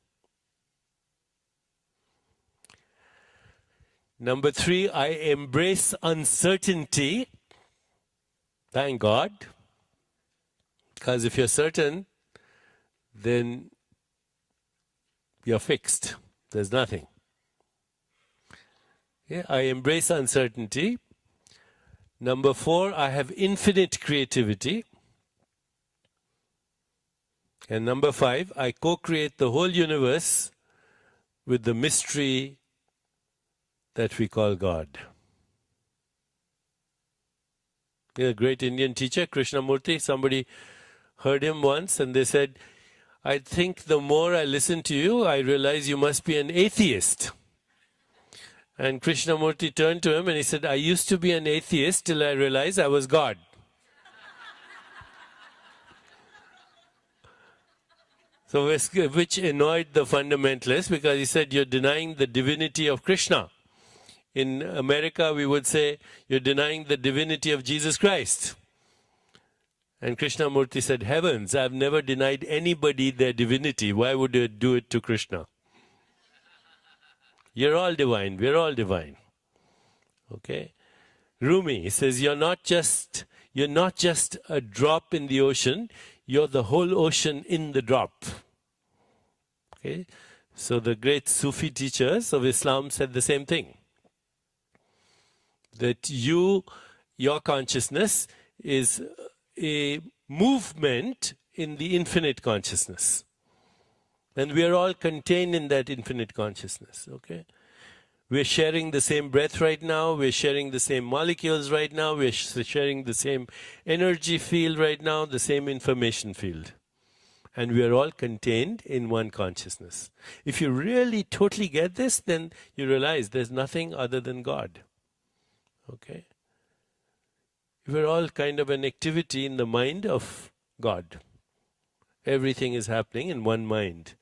Number 3, I embrace uncertainty. Thank God. Because if you're certain, then you're fixed. There's nothing. Yeah, I embrace uncertainty. Number 4, I have infinite creativity. And number 5, I co-create the whole universe with the mystery that we call God. A great Indian teacher, Krishnamurti, somebody heard him once and they said, I think the more I listen to you, I realize you must be an atheist. And Krishnamurti turned to him and he said, I used to be an atheist till I realized I was God. So which annoyed the fundamentalists because he said, you're denying the divinity of Krishna. In America, we would say, you're denying the divinity of Jesus Christ. And Krishnamurti said, heavens, I've never denied anybody their divinity. Why would you do it to Krishna? You're all divine. We're all divine. Okay? Rumi says, you're not just a drop in the ocean, you're the whole ocean in the drop. Okay? So the great Sufi teachers of Islam said the same thing. That your consciousness is a movement in the infinite consciousness. And we are all contained in that infinite consciousness. Okay? We're sharing the same breath right now. We're sharing the same molecules right now. We're sharing the same energy field right now, the same information field. And we are all contained in one consciousness. If you really totally get this, then you realize there's nothing other than God. Okay? We're all kind of an activity in the mind of God. Everything is happening in one mind.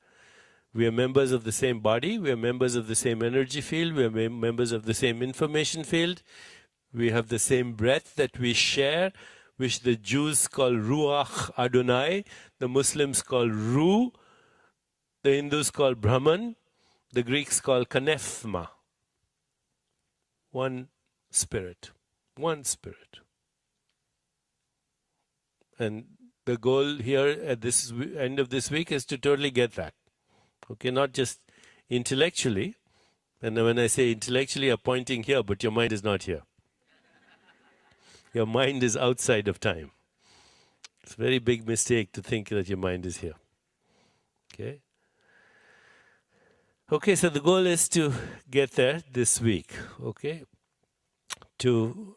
We are members of the same body, we are members of the same energy field, we are members of the same information field, we have the same breath that we share, which the Jews call Ruach Adonai, the Muslims call Ru, the Hindus call Brahman, the Greeks call Kanefma. One spirit. One spirit. And the goal here at this end of this week is to totally get that. Okay, not just intellectually. And when I say intellectually, I'm pointing here, but your mind is not here. Your mind is outside of time. It's a very big mistake to think that your mind is here. Okay? Okay, so the goal is to get there this week. Okay? To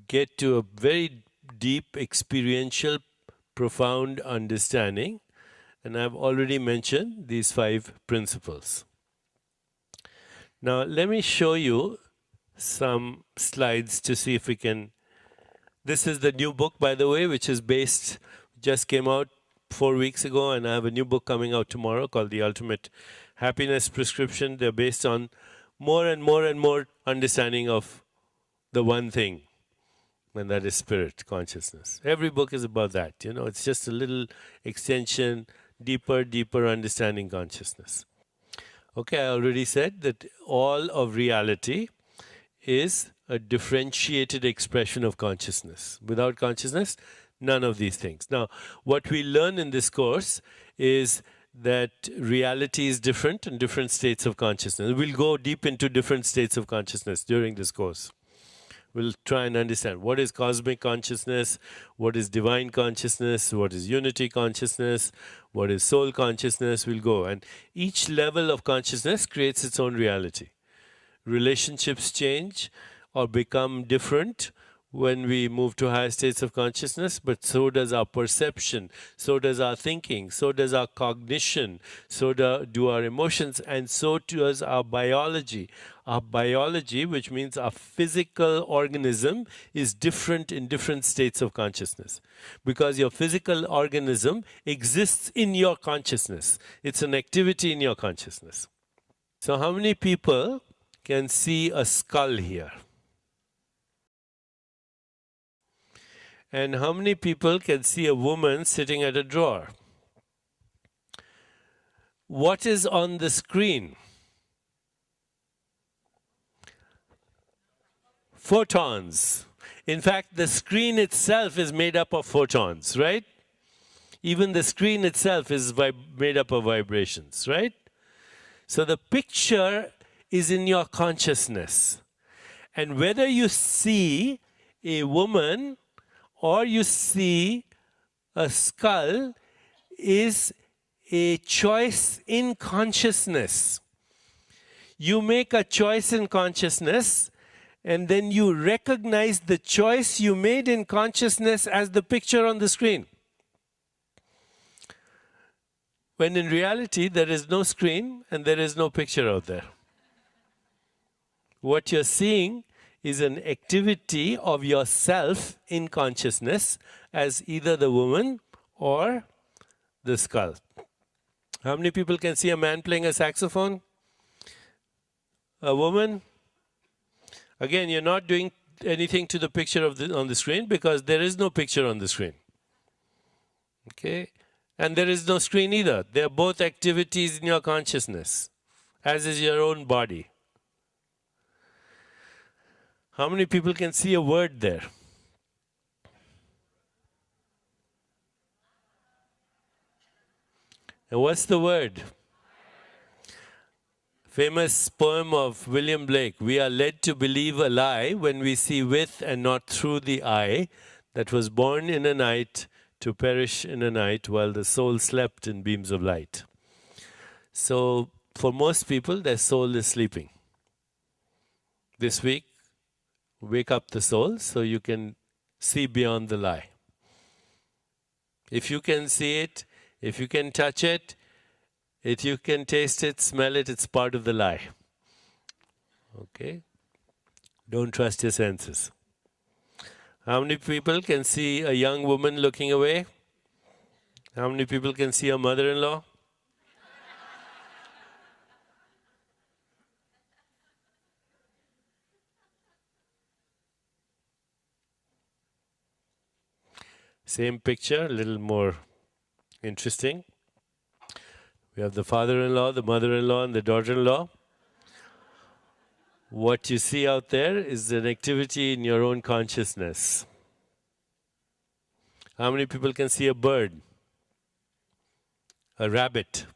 get to a very deep, experiential, profound understanding. And I've already mentioned these 5 principles. Now, let me show you some slides to see if we can. This is the new book, by the way, which is just came out 4 weeks ago, and I have a new book coming out tomorrow called The Ultimate Happiness Prescription. They're based on more and more and more understanding of the one thing, and that is spirit, consciousness. Every book is about that. It's just a little extension, deeper understanding consciousness. Okay, I already said that all of reality is a differentiated expression of consciousness. Without consciousness, none of these things. Now, what we learn in this course is that reality is different in different states of consciousness. We'll go deep into different states of consciousness during this course. We'll try and understand what is cosmic consciousness, what is divine consciousness, what is unity consciousness, what is soul consciousness. We'll go. And each level of consciousness creates its own reality. Relationships change or become different when we move to higher states of consciousness, but so does our perception, so does our thinking, so does our cognition, so do our emotions, and so does our biology. Our biology, which means our physical organism, is different in different states of consciousness. Because your physical organism exists in your consciousness. It's an activity in your consciousness. So how many people can see a skull here? And how many people can see a woman sitting at a drawer? What is on the screen? Photons. In fact, the screen itself is made up of photons, right? Even the screen itself is made up of vibrations, right? So the picture is in your consciousness. And whether you see a woman or you see a skull is a choice in consciousness. You make a choice in consciousness, and then you recognize the choice you made in consciousness as the picture on the screen. When in reality, there is no screen and there is no picture out there. What you're seeing is an activity of yourself in consciousness as either the woman or the skull. How many people can see a man playing a saxophone? A woman? Again, you're not doing anything to the picture on the screen because there is no picture on the screen. Okay? And there is no screen either. They are both activities in your consciousness, as is your own body. How many people can see a word there? And what's the word? Famous poem of William Blake. We are led to believe a lie when we see with and not through the eye that was born in a night to perish in a night while the soul slept in beams of light. So for most people, their soul is sleeping. This week, wake up the soul so you can see beyond the lie. If you can see it, if you can touch it, if you can taste it, smell it, it's part of the lie. Okay? Don't trust your senses. How many people can see a young woman looking away? How many people can see a mother-in-law? Same picture, a little more interesting. We have the father-in-law, the mother-in-law, and the daughter-in-law. What you see out there is an activity in your own consciousness. How many people can see a bird? A rabbit?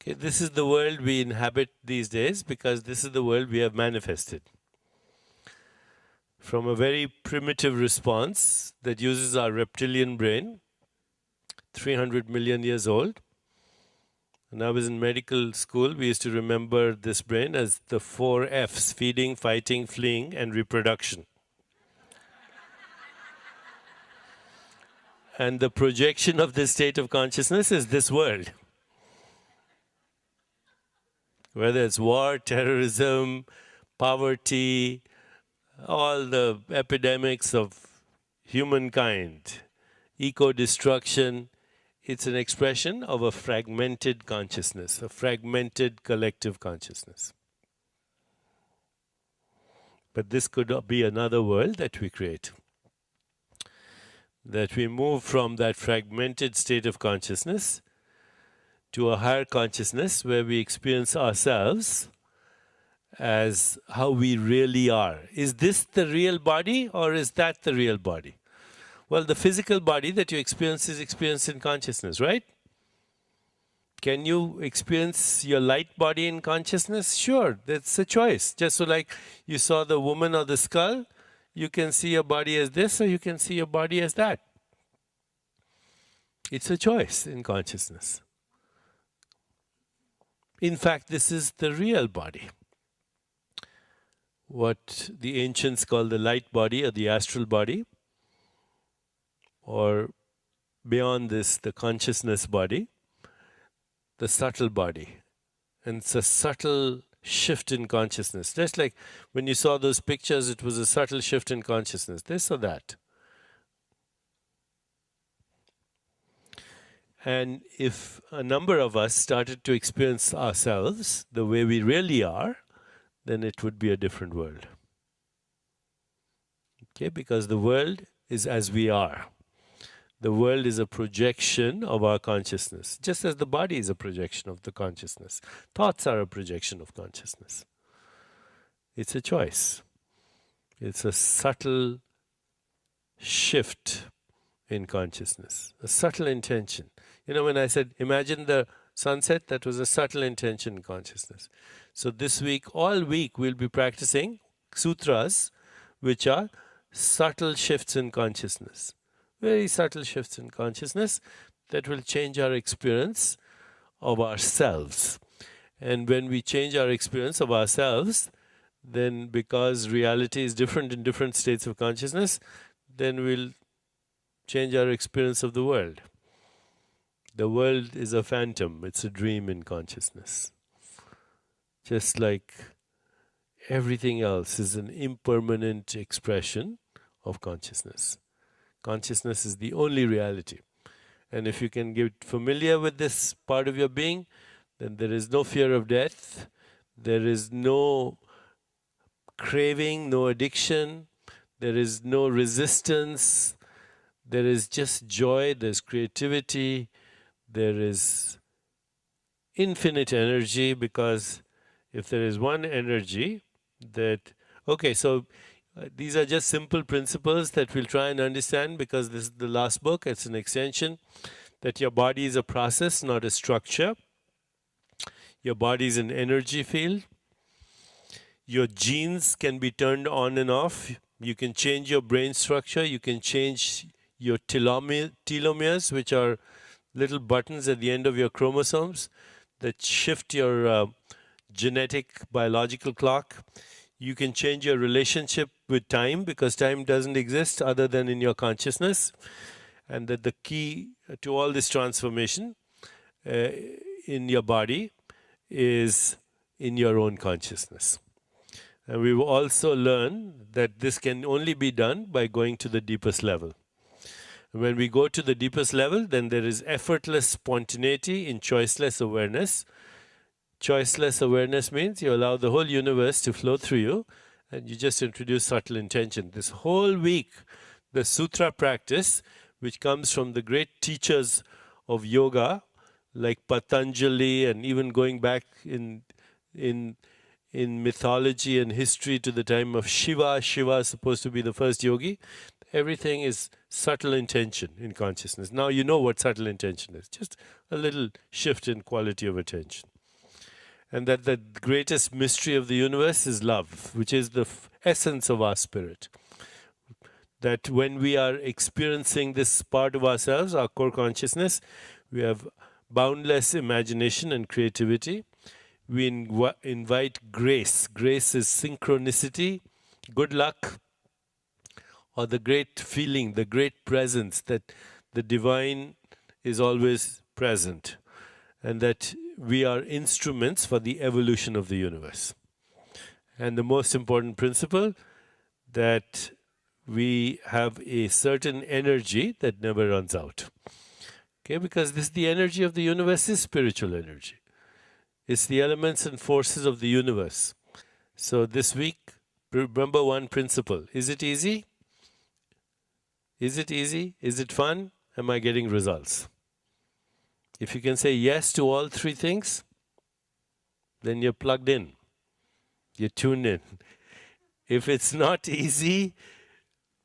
Okay, this is the world we inhabit these days because this is the world we have manifested. From a very primitive response that uses our reptilian brain, 300 million years old. When I was in medical school, we used to remember this brain as the 4 F's: feeding, fighting, fleeing, and reproduction. And the projection of this state of consciousness is this world. Whether it's war, terrorism, poverty, all the epidemics of humankind, eco-destruction, it's an expression of a fragmented consciousness, a fragmented collective consciousness. But this could be another world that we create. That we move from that fragmented state of consciousness to a higher consciousness where we experience ourselves as how we really are. Is this the real body or is that the real body? Well, the physical body that you experience is experienced in consciousness, right? Can you experience your light body in consciousness? Sure, that's a choice. Just so like you saw the woman or the skull, you can see your body as this or you can see your body as that. It's a choice in consciousness. In fact, this is the real body. What the ancients call the light body or the astral body. or beyond this, the consciousness body, the subtle body. And it's a subtle shift in consciousness. Just like when you saw those pictures, it was a subtle shift in consciousness, this or that. And if a number of us started to experience ourselves the way we really are, then it would be a different world. Okay, because the world is as we are. The world is a projection of our consciousness, just as the body is a projection of the consciousness. Thoughts are a projection of consciousness. It's a choice. It's a subtle shift in consciousness, a subtle intention. You know, when I said, imagine the sunset, that was a subtle intention in consciousness. So this week, all week, we'll be practicing sutras, which are subtle shifts in consciousness. Very subtle shifts in consciousness that will change our experience of ourselves. And when we change our experience of ourselves, then because reality is different in different states of consciousness, then we'll change our experience of the world. The world is a phantom, it's a dream in consciousness. Just like everything else is an impermanent expression of consciousness. Consciousness is the only reality. And if you can get familiar with this part of your being, then there is no fear of death, there is no craving, no addiction, there is no resistance, there is just joy, there's creativity, there is infinite energy, because if there is one energy that, okay, so these are just simple principles that we'll try and understand, because this is the last book, it's an extension, that your body is a process, not a structure. Your body is an energy field. Your genes can be turned on and off. You can change your brain structure. You can change your telomeres, which are little buttons at the end of your chromosomes that shift your genetic biological clock. You can change your relationship with time, because time doesn't exist other than in your consciousness. And that the key to all this transformation in your body is in your own consciousness. And we will also learn that this can only be done by going to the deepest level. When we go to the deepest level, then there is effortless spontaneity in choiceless awareness. Choiceless awareness means you allow the whole universe to flow through you, and you just introduce subtle intention. This whole week, the sutra practice, which comes from the great teachers of yoga, like Patanjali, and even going back in mythology and history to the time of Shiva. Shiva is supposed to be the first yogi. Everything is subtle intention in consciousness. Now you know what subtle intention is. Just a little shift in quality of attention. And that the greatest mystery of the universe is love, which is the essence of our spirit. That when we are experiencing this part of ourselves, our core consciousness, we have boundless imagination and creativity. We invite grace. Grace is synchronicity, good luck, or the great feeling, the great presence that the divine is always present, and that we are instruments for the evolution of the universe. And the most important principle, that we have a certain energy that never runs out. Okay, because this, the energy of the universe is spiritual energy. It's the elements and forces of the universe. So this week, remember one principle. Is it easy? Is it easy? Is it fun? Am I getting results? If you can say yes to all three things, then you're plugged in. You're tuned in. If it's not easy,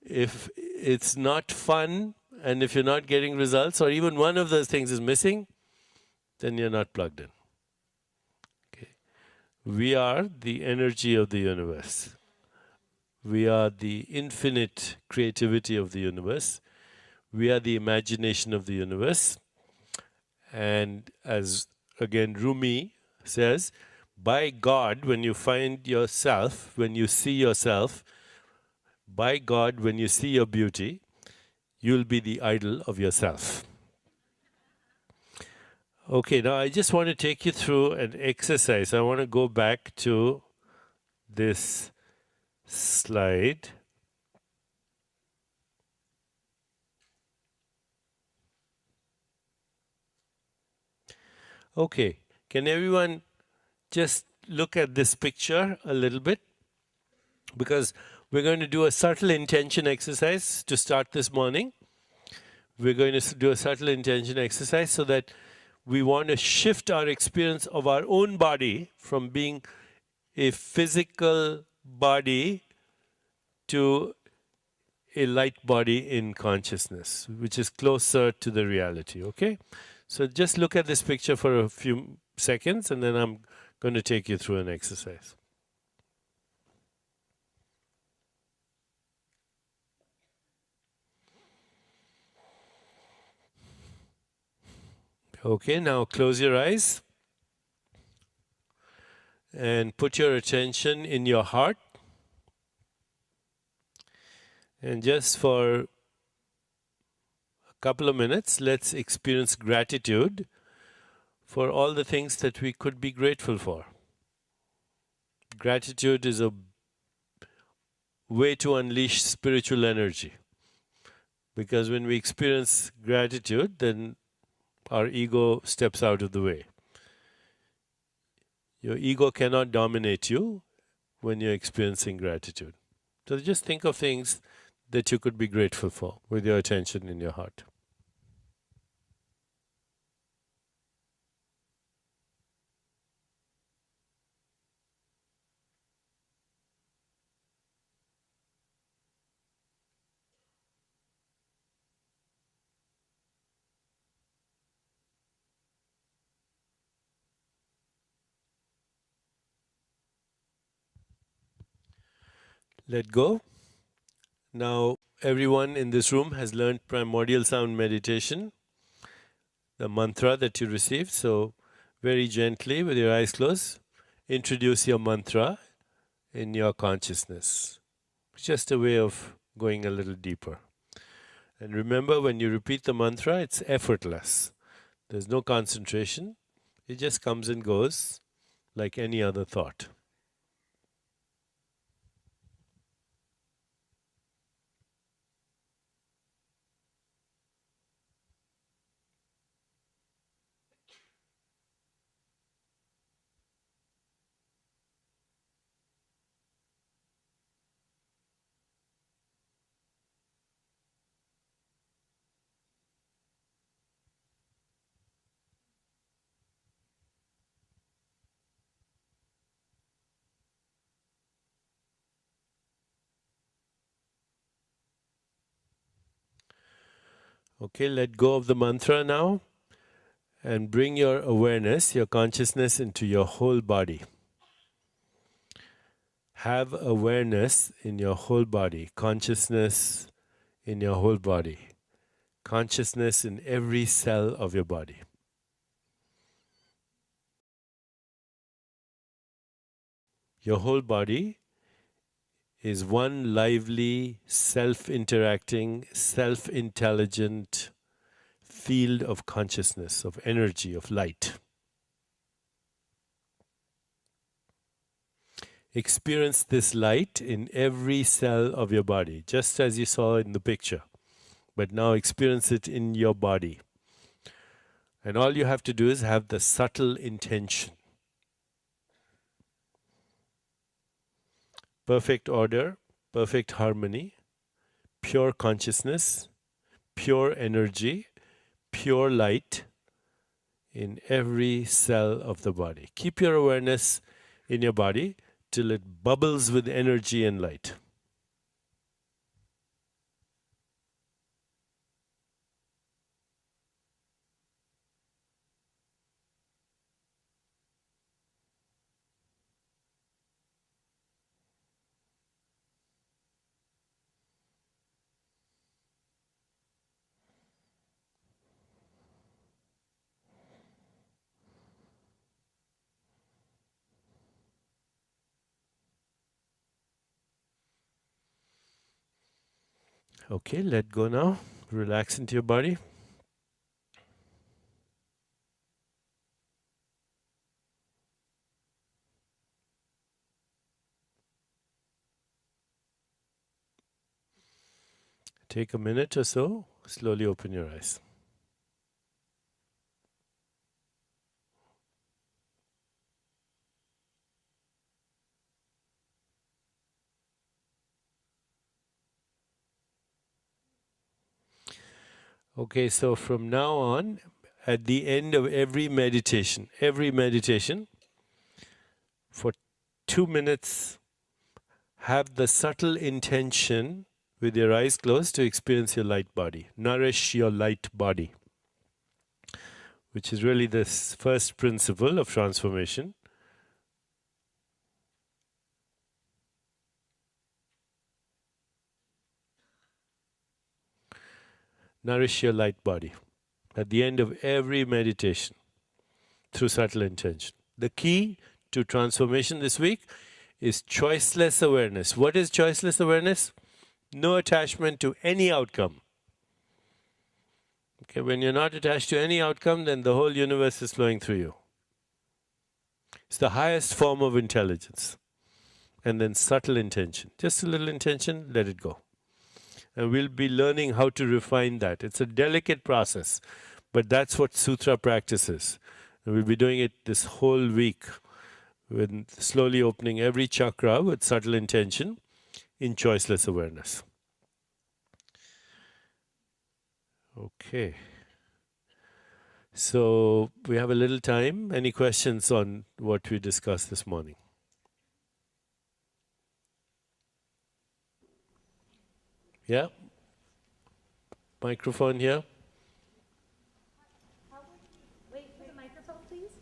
if it's not fun, and if you're not getting results, or even one of those things is missing, then you're not plugged in. Okay. We are the energy of the universe. We are the infinite creativity of the universe. We are the imagination of the universe. And as again Rumi says, by God, when you find yourself, when you see yourself, by God, when you see your beauty, you'll be the idol of yourself. Okay, now I just want to take you through an exercise. I want to go back to this slide. Okay, can everyone just look at this picture a little bit? Because we're going to do a subtle intention exercise to start this morning. We're going to do a subtle intention exercise so that we want to shift our experience of our own body from being a physical body to a light body in consciousness, which is closer to the reality, okay? So just look at this picture for a few seconds and then I'm going to take you through an exercise. Okay, now close your eyes and put your attention in your heart. And just for a couple of minutes, let's experience gratitude for all the things that we could be grateful for. Gratitude is a way to unleash spiritual energy. Because when we experience gratitude, then our ego steps out of the way. Your ego cannot dominate you when you're experiencing gratitude. So just think of things that you could be grateful for with your attention in your heart. Let go. Now, everyone in this room has learned primordial sound meditation, the mantra that you received. So, very gently, with your eyes closed, introduce your mantra in your consciousness. It's just a way of going a little deeper. And remember, when you repeat the mantra, it's effortless. There's no concentration. It just comes and goes like any other thought. Okay, let go of the mantra now and bring your awareness, your consciousness into your whole body. Have awareness in your whole body, consciousness in your whole body, consciousness in every cell of your body. Your whole body is one lively, self-interacting, self-intelligent field of consciousness, of energy, of light. Experience this light in every cell of your body, just as you saw in the picture. But now experience it in your body. And all you have to do is have the subtle intention. Perfect order, perfect harmony, pure consciousness, pure energy, pure light in every cell of the body. Keep your awareness in your body till it bubbles with energy and light. Okay, let go now. Relax into your body. Take a minute or so, slowly open your eyes. Okay, so from now on, at the end of every meditation, for 2 minutes, have the subtle intention with your eyes closed to experience your light body. Nourish your light body, which is really the first principle of transformation. Nourish your light body at the end of every meditation through subtle intention. The key to transformation this week is choiceless awareness. What is choiceless awareness? No attachment to any outcome. Okay, when you're not attached to any outcome, then the whole universe is flowing through you. It's the highest form of intelligence. And then subtle intention. Just a little intention, let it go. And we'll be learning how to refine that. It's a delicate process, but that's what Sutra practices. And we'll be doing it this whole week, with slowly opening every chakra with subtle intention in choiceless awareness. Okay. So we have a little time. Any questions on what we discussed this morning? Yeah? Microphone here. Wait for the microphone, please.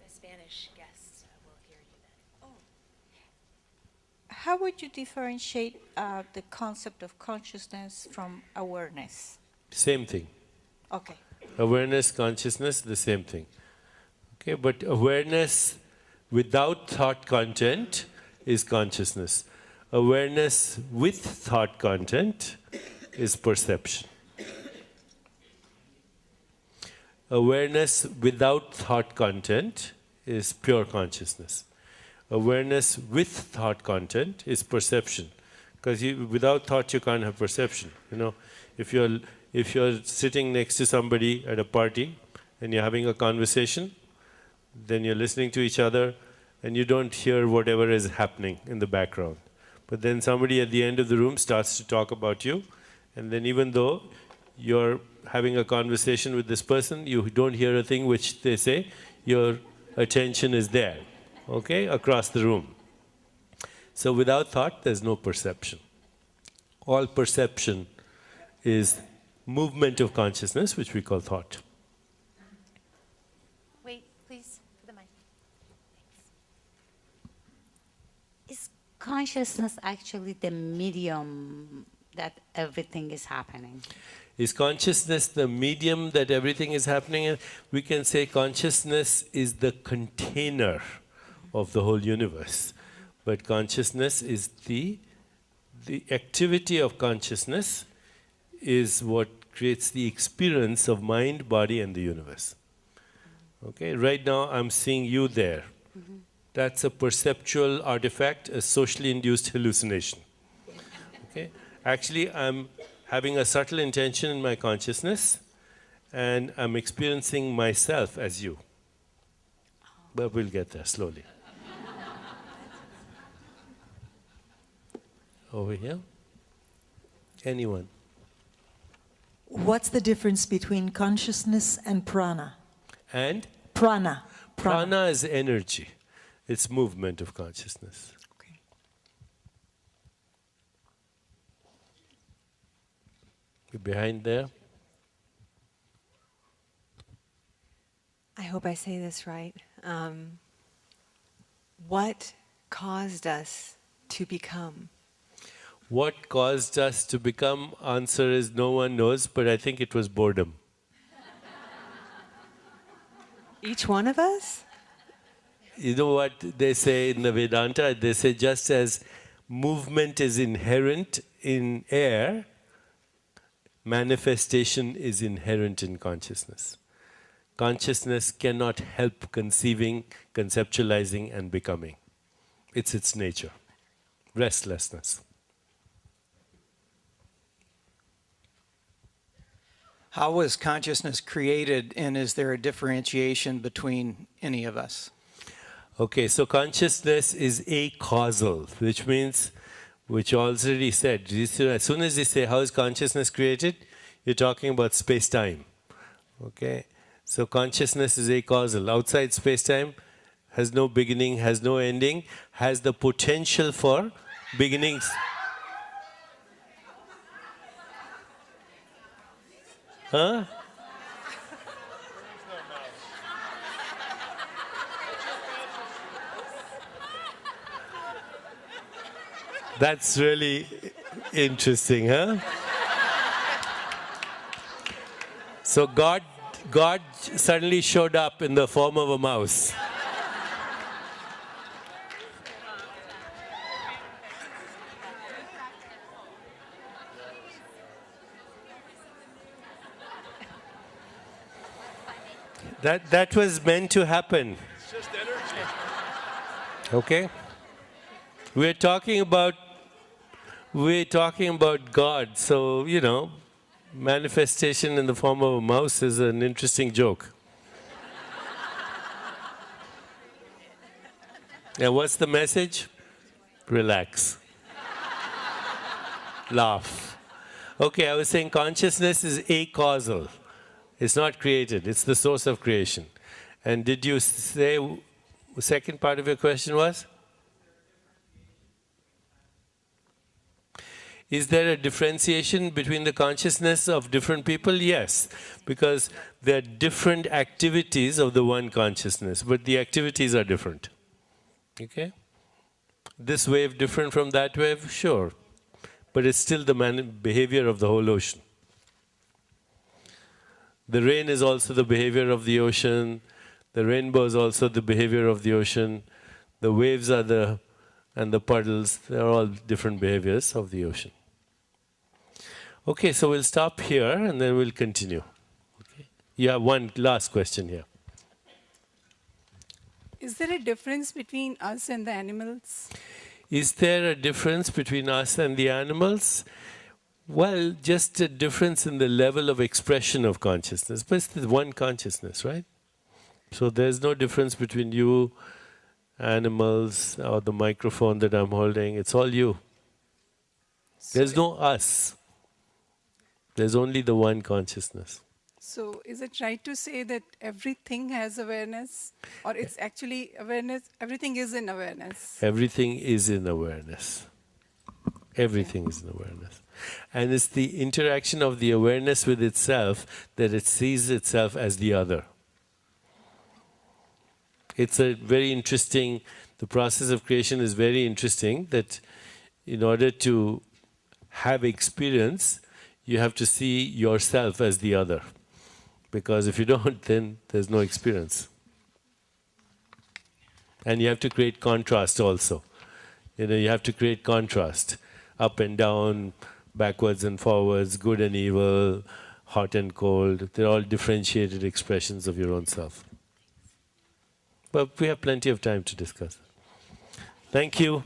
The Spanish guests will hear you then. How would you differentiate the concept of consciousness from awareness? Same thing. Okay. Awareness, consciousness, the same thing. Okay, but awareness without thought content is consciousness. Awareness with thought content is perception. Awareness without thought content is pure consciousness. Awareness with thought content is perception. Because without thought you can't have perception. You know, if you're sitting next to somebody at a party and you're having a conversation, then you're listening to each other and you don't hear whatever is happening in the background. But then somebody at the end of the room starts to talk about you, and then even though you're having a conversation with this person, you don't hear a thing which they say, your attention is there, okay, across the room. So without thought, there's no perception. All perception is movement of consciousness, which we call thought. Wait, please, for the mic. Is consciousness actually the medium that everything is happening? Is consciousness the medium that everything is happening in? We can say consciousness is the container of the whole universe. But consciousness is the activity of consciousness is what creates the experience of mind, body, and the universe. Okay, right now I'm seeing you there. That's a perceptual artifact, a socially induced hallucination. Okay, actually I'm having a subtle intention in my consciousness, and I'm experiencing myself as you. But we'll get there slowly. Over here? Anyone? What's the difference between consciousness and prana? And? Prana. Prana is energy. It's movement of consciousness. Okay. You're behind there? I hope I say this right. What caused us to become? What caused us to become? Answer is no one knows, but I think it was boredom. Each one of us? You know what they say in the Vedanta? They say just as movement is inherent in air, manifestation is inherent in consciousness. Consciousness cannot help conceiving, conceptualizing, and becoming. It's its nature. Restlessness. How was consciousness created, and is there a differentiation between any of us? Okay, so consciousness is acausal, which means, which already said, as soon as they say, how is consciousness created? You're talking about space-time. Okay, so consciousness is acausal. Outside space-time has no beginning, has no ending, has the potential for beginnings. Huh? That's really interesting, huh? So God suddenly showed up in the form of a mouse. That was meant to happen. It's just energy. Okay? We're talking about God, so, you know, manifestation in the form of a mouse is an interesting joke. And what's the message? Relax. Laugh. Okay, I was saying consciousness is acausal. It's not created, it's the source of creation. And did you say, the second part of your question was? Is there a differentiation between the consciousness of different people? Yes, because there are different activities of the one consciousness, but the activities are different. Okay? This wave different from that wave? Sure. But it's still the behavior of the whole ocean. The rain is also the behavior of the ocean. The rainbow is also the behavior of the ocean. The waves are and the puddles, they're all different behaviors of the ocean. Okay, so we'll stop here and then we'll continue. Okay. You have one last question here. Is there a difference between us and the animals? Is there a difference between us and the animals? Well, just a difference in the level of expression of consciousness. But it's the one consciousness, right? So there's no difference between you, animals, or the microphone that I'm holding. It's all you. There's no us. There's only the one consciousness. So is it right to say that everything has awareness? Or it's actually awareness, everything is in awareness? Everything is in awareness. Everything is in awareness. And it's the interaction of the awareness with itself that it sees itself as the other. It's a very interesting, the process of creation is very interesting, that in order to have experience, you have to see yourself as the other. Because if you don't, then there's no experience. And you have to create contrast also. You know, you have to create contrast. Up and down, backwards and forwards, good and evil, hot and cold. They're all differentiated expressions of your own self. But we have plenty of time to discuss. Thank you.